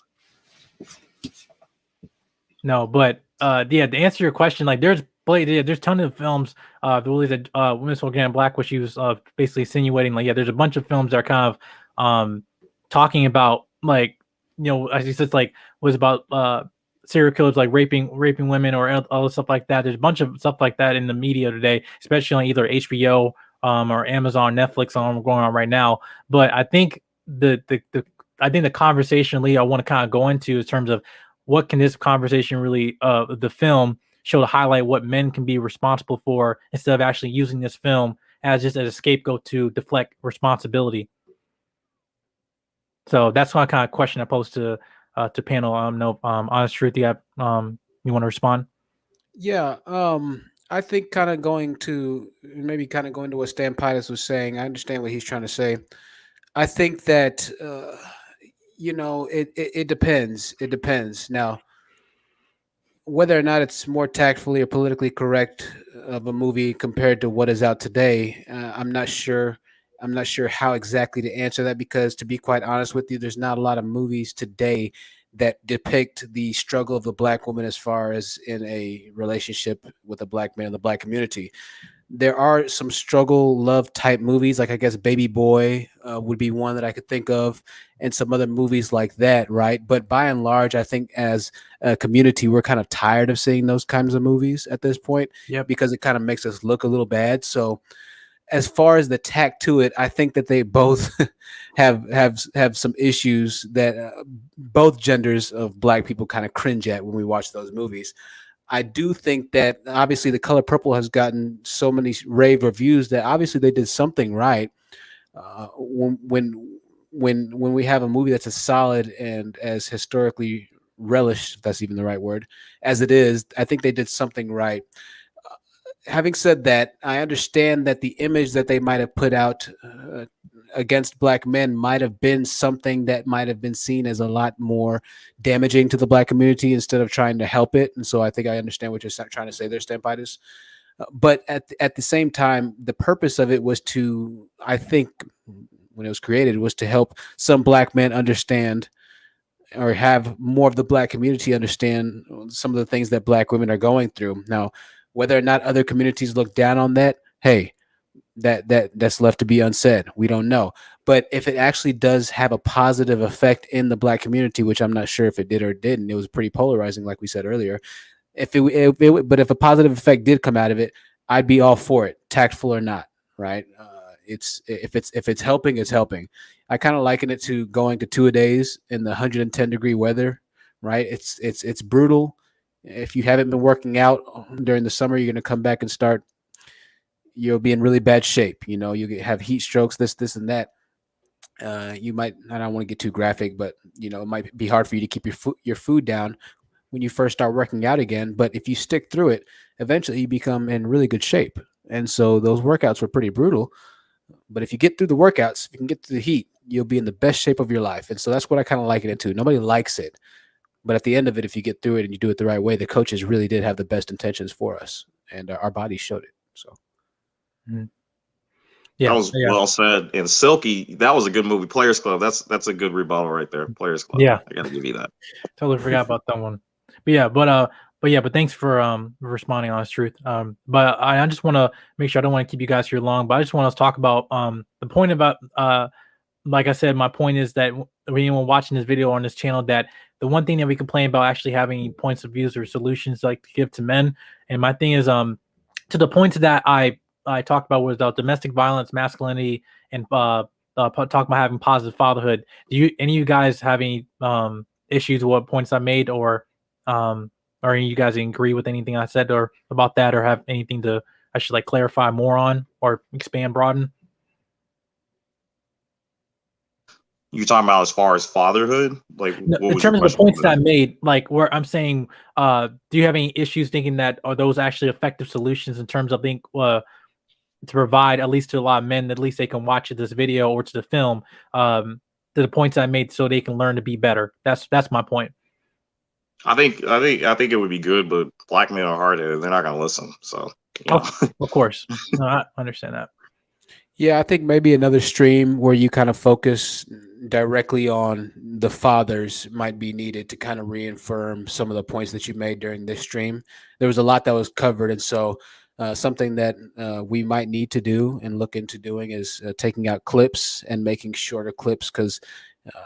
No, but yeah, to answer your question, like there's tons of films the Women's Organic Black, which she was basically insinuating, like, yeah, there's a bunch of films that are kind of talking about, like, you know, as he says, like, was about serial killers, like raping women or other stuff like that. There's a bunch of stuff like that in the media today, especially on either HBO or Amazon, Netflix, on going on right now. But I think the conversation, Lee, I want to kind of go into in terms of what can this conversation really, the film, show to highlight what men can be responsible for, instead of actually using this film as just as a scapegoat to deflect responsibility. So that's my kind of question I posed to panel. Honest Truth, you have you want to respond? Yeah, I think kind of going to what Stan Titus was saying. I understand what he's trying to say. I think that it depends. It depends. Now, whether or not it's more tactfully or politically correct of a movie compared to what is out today, I'm not sure. I'm not sure how exactly to answer that, because, to be quite honest with you, there's not a lot of movies today that depict the struggle of the Black woman as far as in a relationship with a Black man in the Black community. There are some struggle love type movies, like I guess Baby Boy would be one that I could think of, and some other movies like that, right? But by and large, I think as a community, we're kind of tired of seeing those kinds of movies at this point, because it kind of makes us look a little bad. So as far as the tack to it, I think that they both have some issues that both genders of Black people kind of cringe at when we watch those movies. I do think that obviously The Color Purple has gotten so many rave reviews that obviously they did something right. When we have a movie that's as solid and as historically relished, if that's even the right word, as it is, I think they did something right. Having said that, I understand that the image that they might have put out against black men might have been something that might have been seen as a lot more damaging to the black community instead of trying to help it. And so I think I understand what you're trying to say there, Stampitis. But at the same time, the purpose of it was to, I think, when it was created, was to help some black men understand or have more of the black community understand some of the things that black women are going through. Now, whether or not other communities look down on that, hey, that's left to be unsaid. We don't know. But if it actually does have a positive effect in the black community, which I'm not sure if it did or didn't, it was pretty polarizing, like we said earlier. But if a positive effect did come out of it, I'd be all for it, tactful or not, right? If it's helping, it's helping. I kind of liken it to going to 2-a-days in the 110-degree weather, right? It's brutal. If you haven't been working out during the summer, you're going to come back and start. You'll be in really bad shape. You know, you have heat strokes, this, and that. You might. I don't want to get too graphic, but you know, it might be hard for you to keep your food down when you first start working out again. But if you stick through it, eventually you become in really good shape. And so those workouts were pretty brutal. But if you get through the workouts, if you can get through the heat, you'll be in the best shape of your life. And so that's what I kind of liken it to. Nobody likes it. But at the end of it, if you get through it and you do it the right way, the coaches really did have the best intentions for us. And our bodies showed it. So. Mm-hmm. Yeah, that was well said. And Silky, that was a good movie. Players Club. That's a good rebuttal right there. Players Club. Yeah, I got to give you that. Totally forgot about that one. But thanks for responding, Honest Truth. But I just want to make sure I don't want to keep you guys here long. But I just want to talk about the point about like I said, my point is that anyone watching this video on this channel, that the one thing that we complain about actually having points of views or solutions like to give to men, and my thing is to the points that I talked about was domestic violence, masculinity, and talk about having positive fatherhood. Do you any of you guys have any issues with what points I made, or any of you guys agree with anything I said or about that, or have anything to I should like clarify more on or expand, broaden? You talking about as far as fatherhood? Like, No, what in was your terms of the question? points that I made, like where I'm saying, do you have any issues thinking that are those actually effective solutions in terms of to provide at least to a lot of men, at least they can watch this video or to the film, to the points I made, so they can learn to be better. That's my point. I think it would be good, but black men are hard-headed. They're not going to listen. So, you know. Of course, no, I understand that. Yeah, I think maybe another stream where you kind of focus directly on the fathers might be needed to kind of reaffirm some of the points that you made during this stream. There was a lot that was covered, and so something that we might need to do and look into doing is taking out clips and making shorter clips, because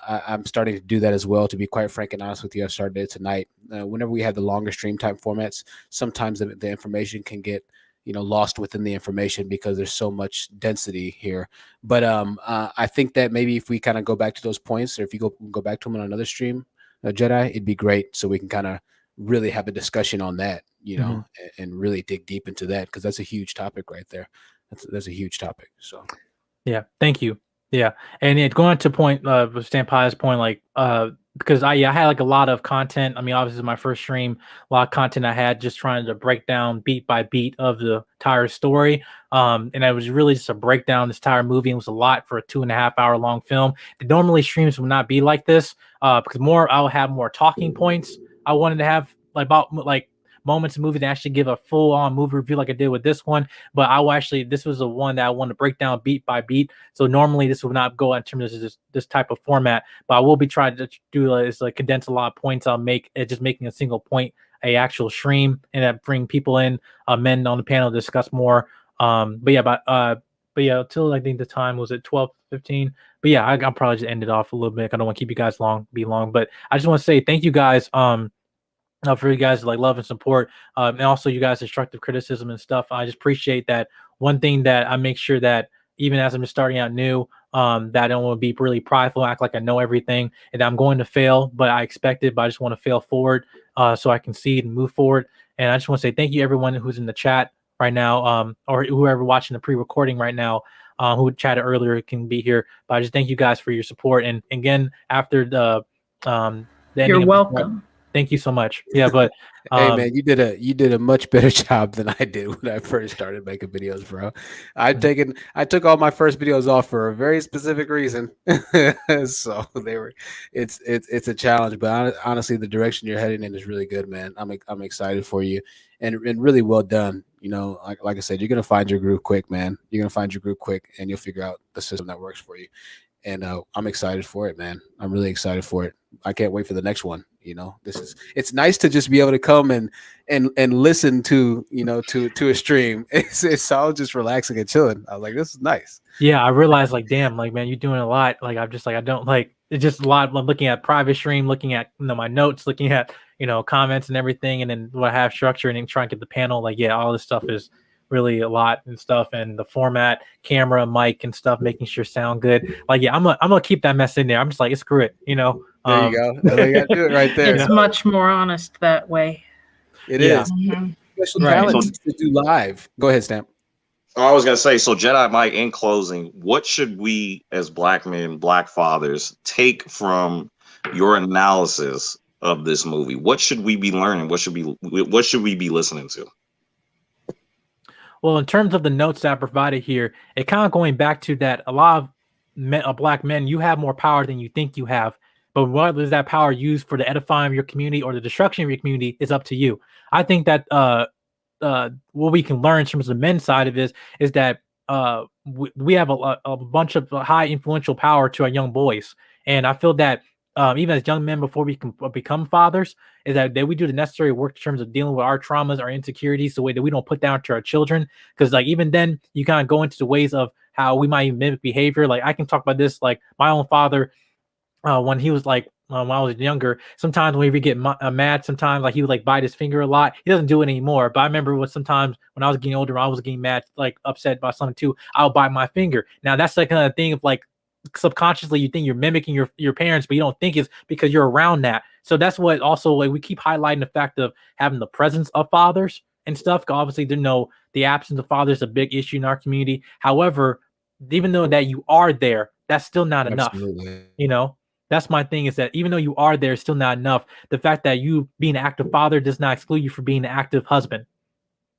I'm starting to do that as well. To be quite frank and honest with you, I started it tonight. Whenever we have the longer stream time formats, sometimes the information can get lost within the information because there's so much density here. But I think that maybe if we kind of go back to those points, or if you go back to them on another stream, Jedi, it'd be great. So we can kind of really have a discussion on that, and really dig deep into that, because that's a huge topic right there. That's a huge topic. So, yeah, thank you. Yeah, and going to point Stampai's point, like because I had like a lot of content. I mean, obviously my first stream, a lot of content I had just trying to break down beat by beat of the entire story. And it was really just a breakdown this entire movie. It was a lot for a 2.5 hour long film. Normally streams would not be like this because I'll have more talking points. I wanted to have about moments of movie to actually give a full on movie review like I did with this one. But this was the one that I want to break down beat by beat. So normally this would not go in terms of this type of format, but I will be trying to do is condense a lot of points I'll make, just making a single point, a actual stream, and that bring people in, men on the panel to discuss more. But yeah, till I think the time was at 12:15. But yeah, I'll probably just end it off a little bit. I don't want to keep you guys be long, but I just want to say thank you guys. For you guys love and support, and also you guys constructive criticism and stuff. I just appreciate that. One thing that I make sure that even as I'm just starting out new, that I don't want to be really prideful, act like I know everything, and I'm going to fail, but I expect it. But I just want to fail forward, so I can see and move forward. And I just want to say thank you everyone who's in the chat right now, or whoever watching the pre-recording right now, who chatted earlier can be here. But I just thank you guys for your support. And again, after the ending You're of the- welcome. thank you so much. Yeah, but Hey man, you did a much better job than I did when I first started making videos, bro. I took all my first videos off for a very specific reason. So it's a challenge, but honestly, the direction you're heading in is really good, man. I'm excited for you, and really well done. You know, like I said, you're gonna find your groove quick, man. You're gonna find your groove quick, and you'll figure out the system that works for you. And I'm excited for it, man. I'm really excited for it. I can't wait for the next one. You know, it's nice to just be able to come and listen to, you know, to a stream. It's all just relaxing and chilling. I was like, this is nice. yeah, I realized like, damn, like, man, you're doing a lot. Like, I'm just like, I don't like, it's just a lot. I'm looking at private stream, looking at, you know, my notes, looking at, you know, comments and everything. And then what I have structure and then trying to get the panel. Like, yeah, all this stuff is really a lot and stuff. And the format, camera, mic and stuff, making sure sound good. Like, yeah, I'm gonna keep that mess in there. I'm just like, screw it, you know? There you go. That's how you got to do it right there. It's much more honest that way. It Yeah. is. Mhm. Special Right. talent to do live. Go ahead, Stamp. I was gonna say, so Jedi Mike, in closing, what should we as Black men, Black fathers, take from your analysis of this movie? What should we be learning? What should we be listening to? Well, in terms of the notes that I provided here, it kind of going back to that a lot of Black men, you have more power than you think you have. But whether is that power used for the edifying of your community or the destruction of your community is up to you. I think that what we can learn in terms of the men's side of it is that we have a bunch of high influential power to our young boys. And I feel that even as young men, before we can become fathers, is that we do the necessary work in terms of dealing with our traumas, our insecurities, the way that we don't put down to our children. Because like even then, you kind of go into the ways of how we might even mimic behavior. Like I can talk about this, like my own father, when he was like when I was younger, sometimes when we get mad, sometimes like he would like bite his finger a lot. He doesn't do it anymore. But I remember sometimes when I was getting older, I was getting mad, like upset by something too. I'll bite my finger. Now that's the kind of thing of like subconsciously you think you're mimicking your parents, but you don't think it's because you're around that. So that's what also like we keep highlighting the fact of having the presence of fathers and stuff. Obviously, the absence of fathers is a big issue in our community. However, even though that you are there, that's still not enough. You know, that's my thing is that even though you are there, it's still not enough. The fact that you being an active father does not exclude you from being an active husband.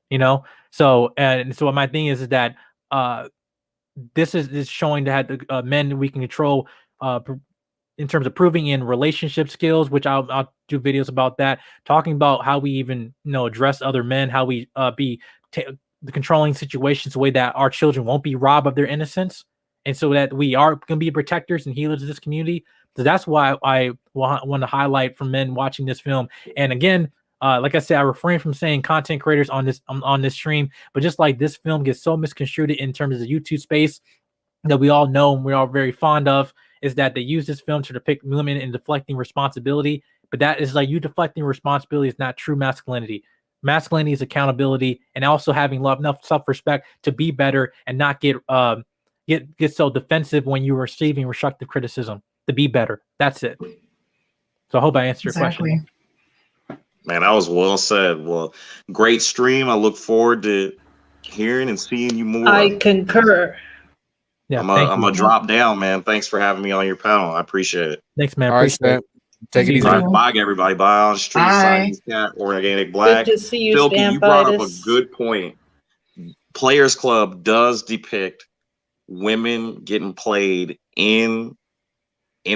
You know, so my thing is that this is showing that the men we can control in terms of proving in relationship skills, which I'll do videos about that, talking about how we even address other men, how we be the controlling situations the way that our children won't be robbed of their innocence, and so that we are going to be protectors and healers of this community. So that's why I want to highlight for men watching this film. And again, like I said, I refrain from saying content creators on this stream, but just like this film gets so misconstrued in terms of the YouTube space that we all know and we're all very fond of, is that they use this film to depict women in deflecting responsibility. But that is like you deflecting responsibility is not true masculinity. Masculinity is accountability and also having enough self-respect to be better and not get so defensive when you're receiving constructive criticism. To be better. That's it. So I hope I answered your question. Man, that was well said. Well, great stream. I look forward to hearing and seeing you more. I concur. Yeah, I'm gonna drop down, man. Thanks for having me on your panel. I appreciate it. Thanks, man. All right, Stamp. Take it easy. All right, bye, everybody. Bye on the street. Science Cat, Organic Black. Good to see you, Silky, you brought up a Stampitis. good point. Players Club does depict women getting played in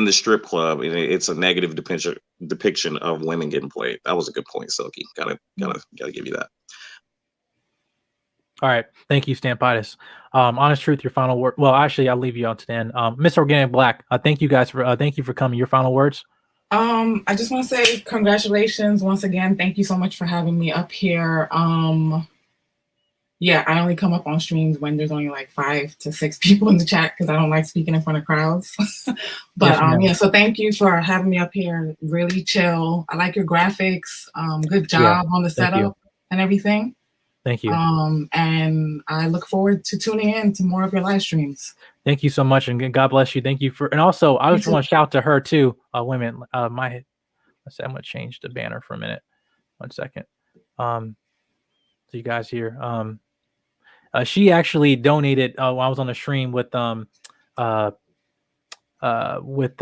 the strip club, and it's a negative depiction of women getting played. That was a good point, Silky. Gotta give you that. All right, thank you, Stampitis. Honest truth, your final word. Well, actually, I'll leave you on to the end. Miss Organic Black, thank you guys for thank you for coming. Your final words. I just want to say congratulations once again. Thank you so much for having me up here. Yeah, I only come up on streams when there's only like 5 to 6 people in the chat because I don't like speaking in front of crowds. But yeah, so thank you for having me up here. Really chill. I like your graphics. Good job on the setup and everything. Thank you. And I look forward to tuning in to more of your live streams. Thank you so much, and God bless you. Thank you for, and also I just want to shout to her too, women. Let's say I'm gonna change the banner for a minute. 1 second. So you guys here. She actually donated while I was on the stream uh, with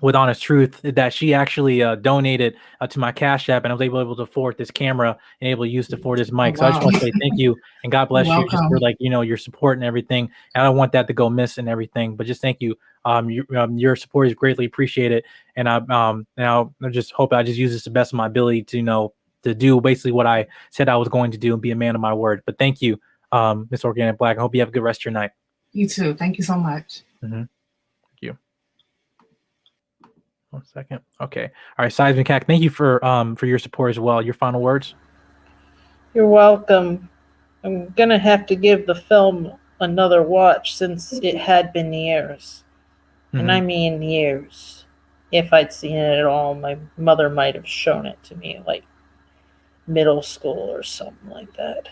with Honest Truth, that she actually donated to my Cash App, and I was able to afford this camera and able to use to afford this Oh, mic. So I just wow. want to say thank you and God You're bless you just for welcome. your support and everything. And I don't want that to go miss and everything, but just thank you. Your support is greatly appreciated, and I just hope I just use this to the best of my ability to to do basically what I said I was going to do and be a man of my word. But thank you, Miss Organic Black. I hope you have a good rest of your night. You too. Thank you so much. Thank you. 1 second. Okay. All right, Seismic Hack. Thank you for your support as well. Your final words. You're welcome. I'm gonna have to give the film another watch since it had been years. And I mean years. If I'd seen it at all, my mother might have shown it to me, like middle school or something like that.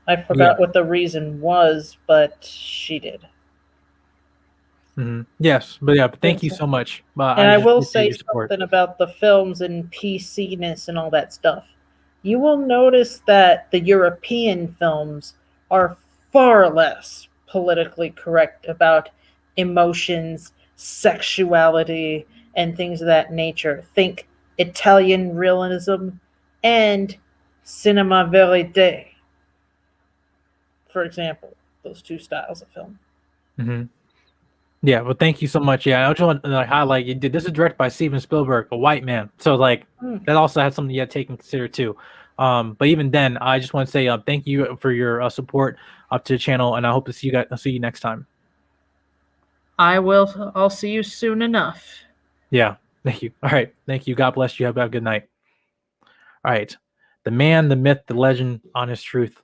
I forgot what the reason was, but she did. Yes, but thank you so much. And I I just will appreciate say your support. something about the films and PC-ness and all that stuff. You will notice that the European films are far less politically correct about emotions, sexuality, and things of that nature. Think Italian realism and cinema verite, for example, those two styles of film. Yeah, well, thank you so much. Yeah, I just want to highlight you did this is directed by Steven Spielberg, a white man. So that also has something you have to take and consider too. But even then, I just want to say thank you for your support up to the channel, and I hope to see you guys. I'll see you next time. I will. I'll see you soon enough. Yeah, thank you. All right, thank you. God bless you. Have a good night. All right, the man, the myth, the legend, Honest Truth.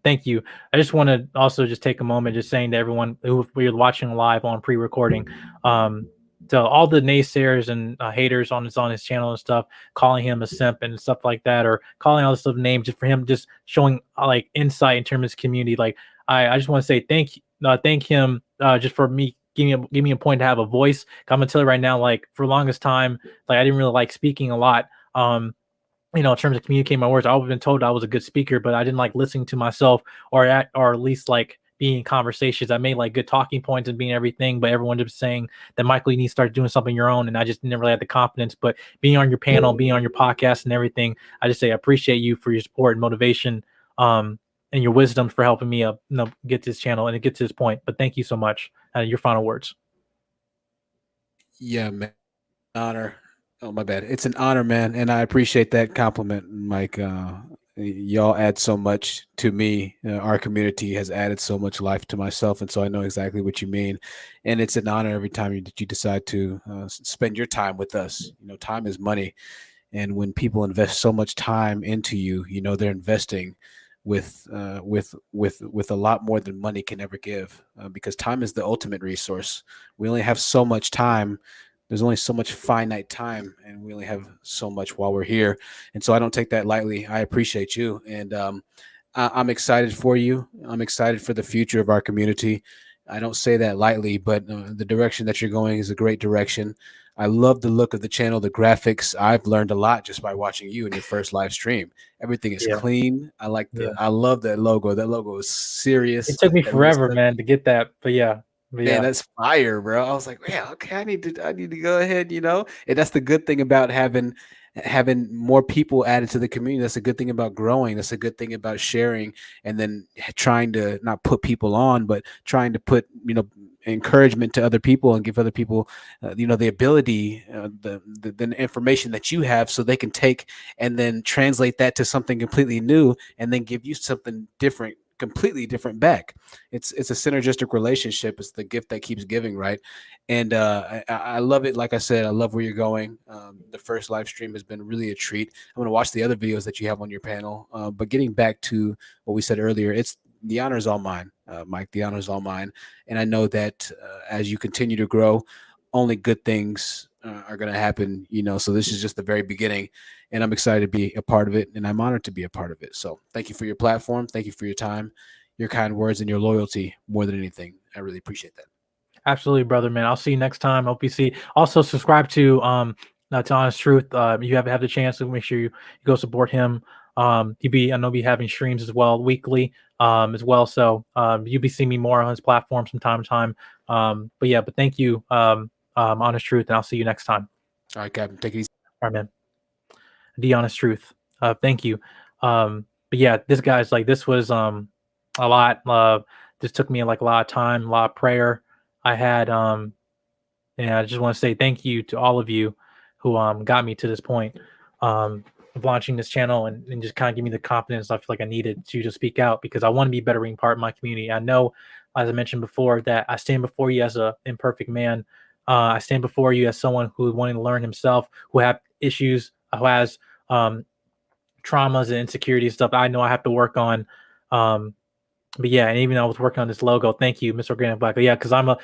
Thank you. I just want to also just take a moment, just saying to everyone who we're watching live on pre-recording, to all the naysayers and haters on his channel and stuff, calling him a simp and stuff like that, or calling all this stuff names just for him, just showing like insight in terms of his community. Like I just want to say thank him just for me giving me a point to have a voice. I'm gonna tell you right now, like for the longest time, like I didn't really like speaking a lot. In terms of communicating my words, I've been told I was a good speaker, but I didn't like listening to myself or at least like being in conversations. I made like good talking points and being everything, but everyone just saying that Michael, you need to start doing something your own. And I just never really had the confidence. But being on your panel, being on your podcast and everything, I just say I appreciate you for your support and motivation, and your wisdom for helping me get this channel and get to this point. But thank you so much. Your final words. Yeah, man. Honor. Oh, my bad. It's an honor, man, and I appreciate that compliment, Mike. Y'all add so much to me. Our community has added so much life to myself, and so I know exactly what you mean. And it's an honor every time you decide to spend your time with us. Time is money, and when people invest so much time into you, they're investing with a lot more than money can ever give, because time is the ultimate resource. We only have so much time. There's only so much finite time, and we only have so much while we're here. And so I don't take that lightly. I appreciate you, and I'm excited for you. I'm excited for the future of our community. I don't say that lightly, but the direction that you're going is a great direction. I love the look of the channel, the graphics. I've learned a lot just by watching you in your first live stream. Everything is clean. I love that logo. That logo is serious. It took me That forever, man, to get that, but yeah. Man, that's fire, bro. I was like, yeah, okay, I need to go ahead, And that's the good thing about having more people added to the community. That's a good thing about growing. That's a good thing about sharing, and then trying to not put people on, but trying to put, encouragement to other people and give other people, the ability, the information that you have, so they can take and then translate that to something completely new, and then give you something different, completely different back. It's a synergistic relationship. It's the gift that keeps giving, right? And I love it. Like I said, I love where you're going. The first live stream has been really a treat. I'm going to watch the other videos that you have on your panel. But getting back to what we said earlier, it's the honor is all mine, Mike. The honor is all mine. And I know that as you continue to grow, only good things are going to happen, so this is just the very beginning, and I'm excited to be a part of it, and I'm honored to be a part of it. So thank you for your platform. Thank you for your time, your kind words, and your loyalty more than anything. I really appreciate that. Absolutely, brother, man. I'll see you next time. Hope you see. Also, subscribe to That's honest truth. You have the chance to make sure you go support him. I know be having streams as well weekly, as well. So you'll be seeing me more on his platform from time to time. But thank you, honest truth, and I'll see you next time. All right, Captain, take it easy. All right, man. The honest truth. Thank you. But yeah, this guy's like this was a lot. This took me like a lot of time, a lot of prayer. I had and I just want to say thank you to all of you who got me to this point of launching this channel and just kind of give me the confidence I feel like I needed to just speak out because I want to be a bettering part of my community. I know, as I mentioned before, that I stand before you as a imperfect man. I stand before you as someone who wanting to learn himself, who have issues, who has traumas and insecurities stuff I know I have to work on. But yeah, and even though I was working on this logo, thank you, Mr. Organic Black. But yeah, because I'm a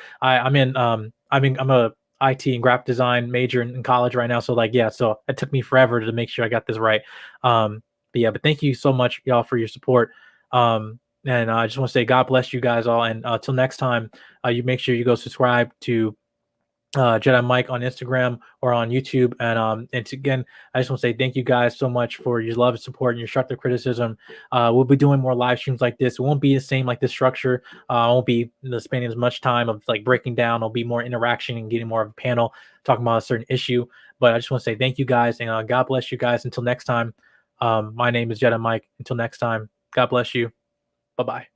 IT and graphic design major in college right now. So like yeah, so it took me forever to make sure I got this right. But thank you so much, y'all, for your support. And I just want to say God bless you guys all. And till next time, you make sure you go subscribe to Jedi Mike on Instagram or on YouTube. And again, I just want to say thank you guys so much for your love and support and your constructive criticism. We'll be doing more live streams like this. It won't be the same like this structure. I won't be spending as much time of like breaking down. It'll be more interaction and getting more of a panel talking about a certain issue. But I just want to say thank you guys and God bless you guys. Until next time, my name is Jedi Mike. Until next time, God bless you. Bye-bye.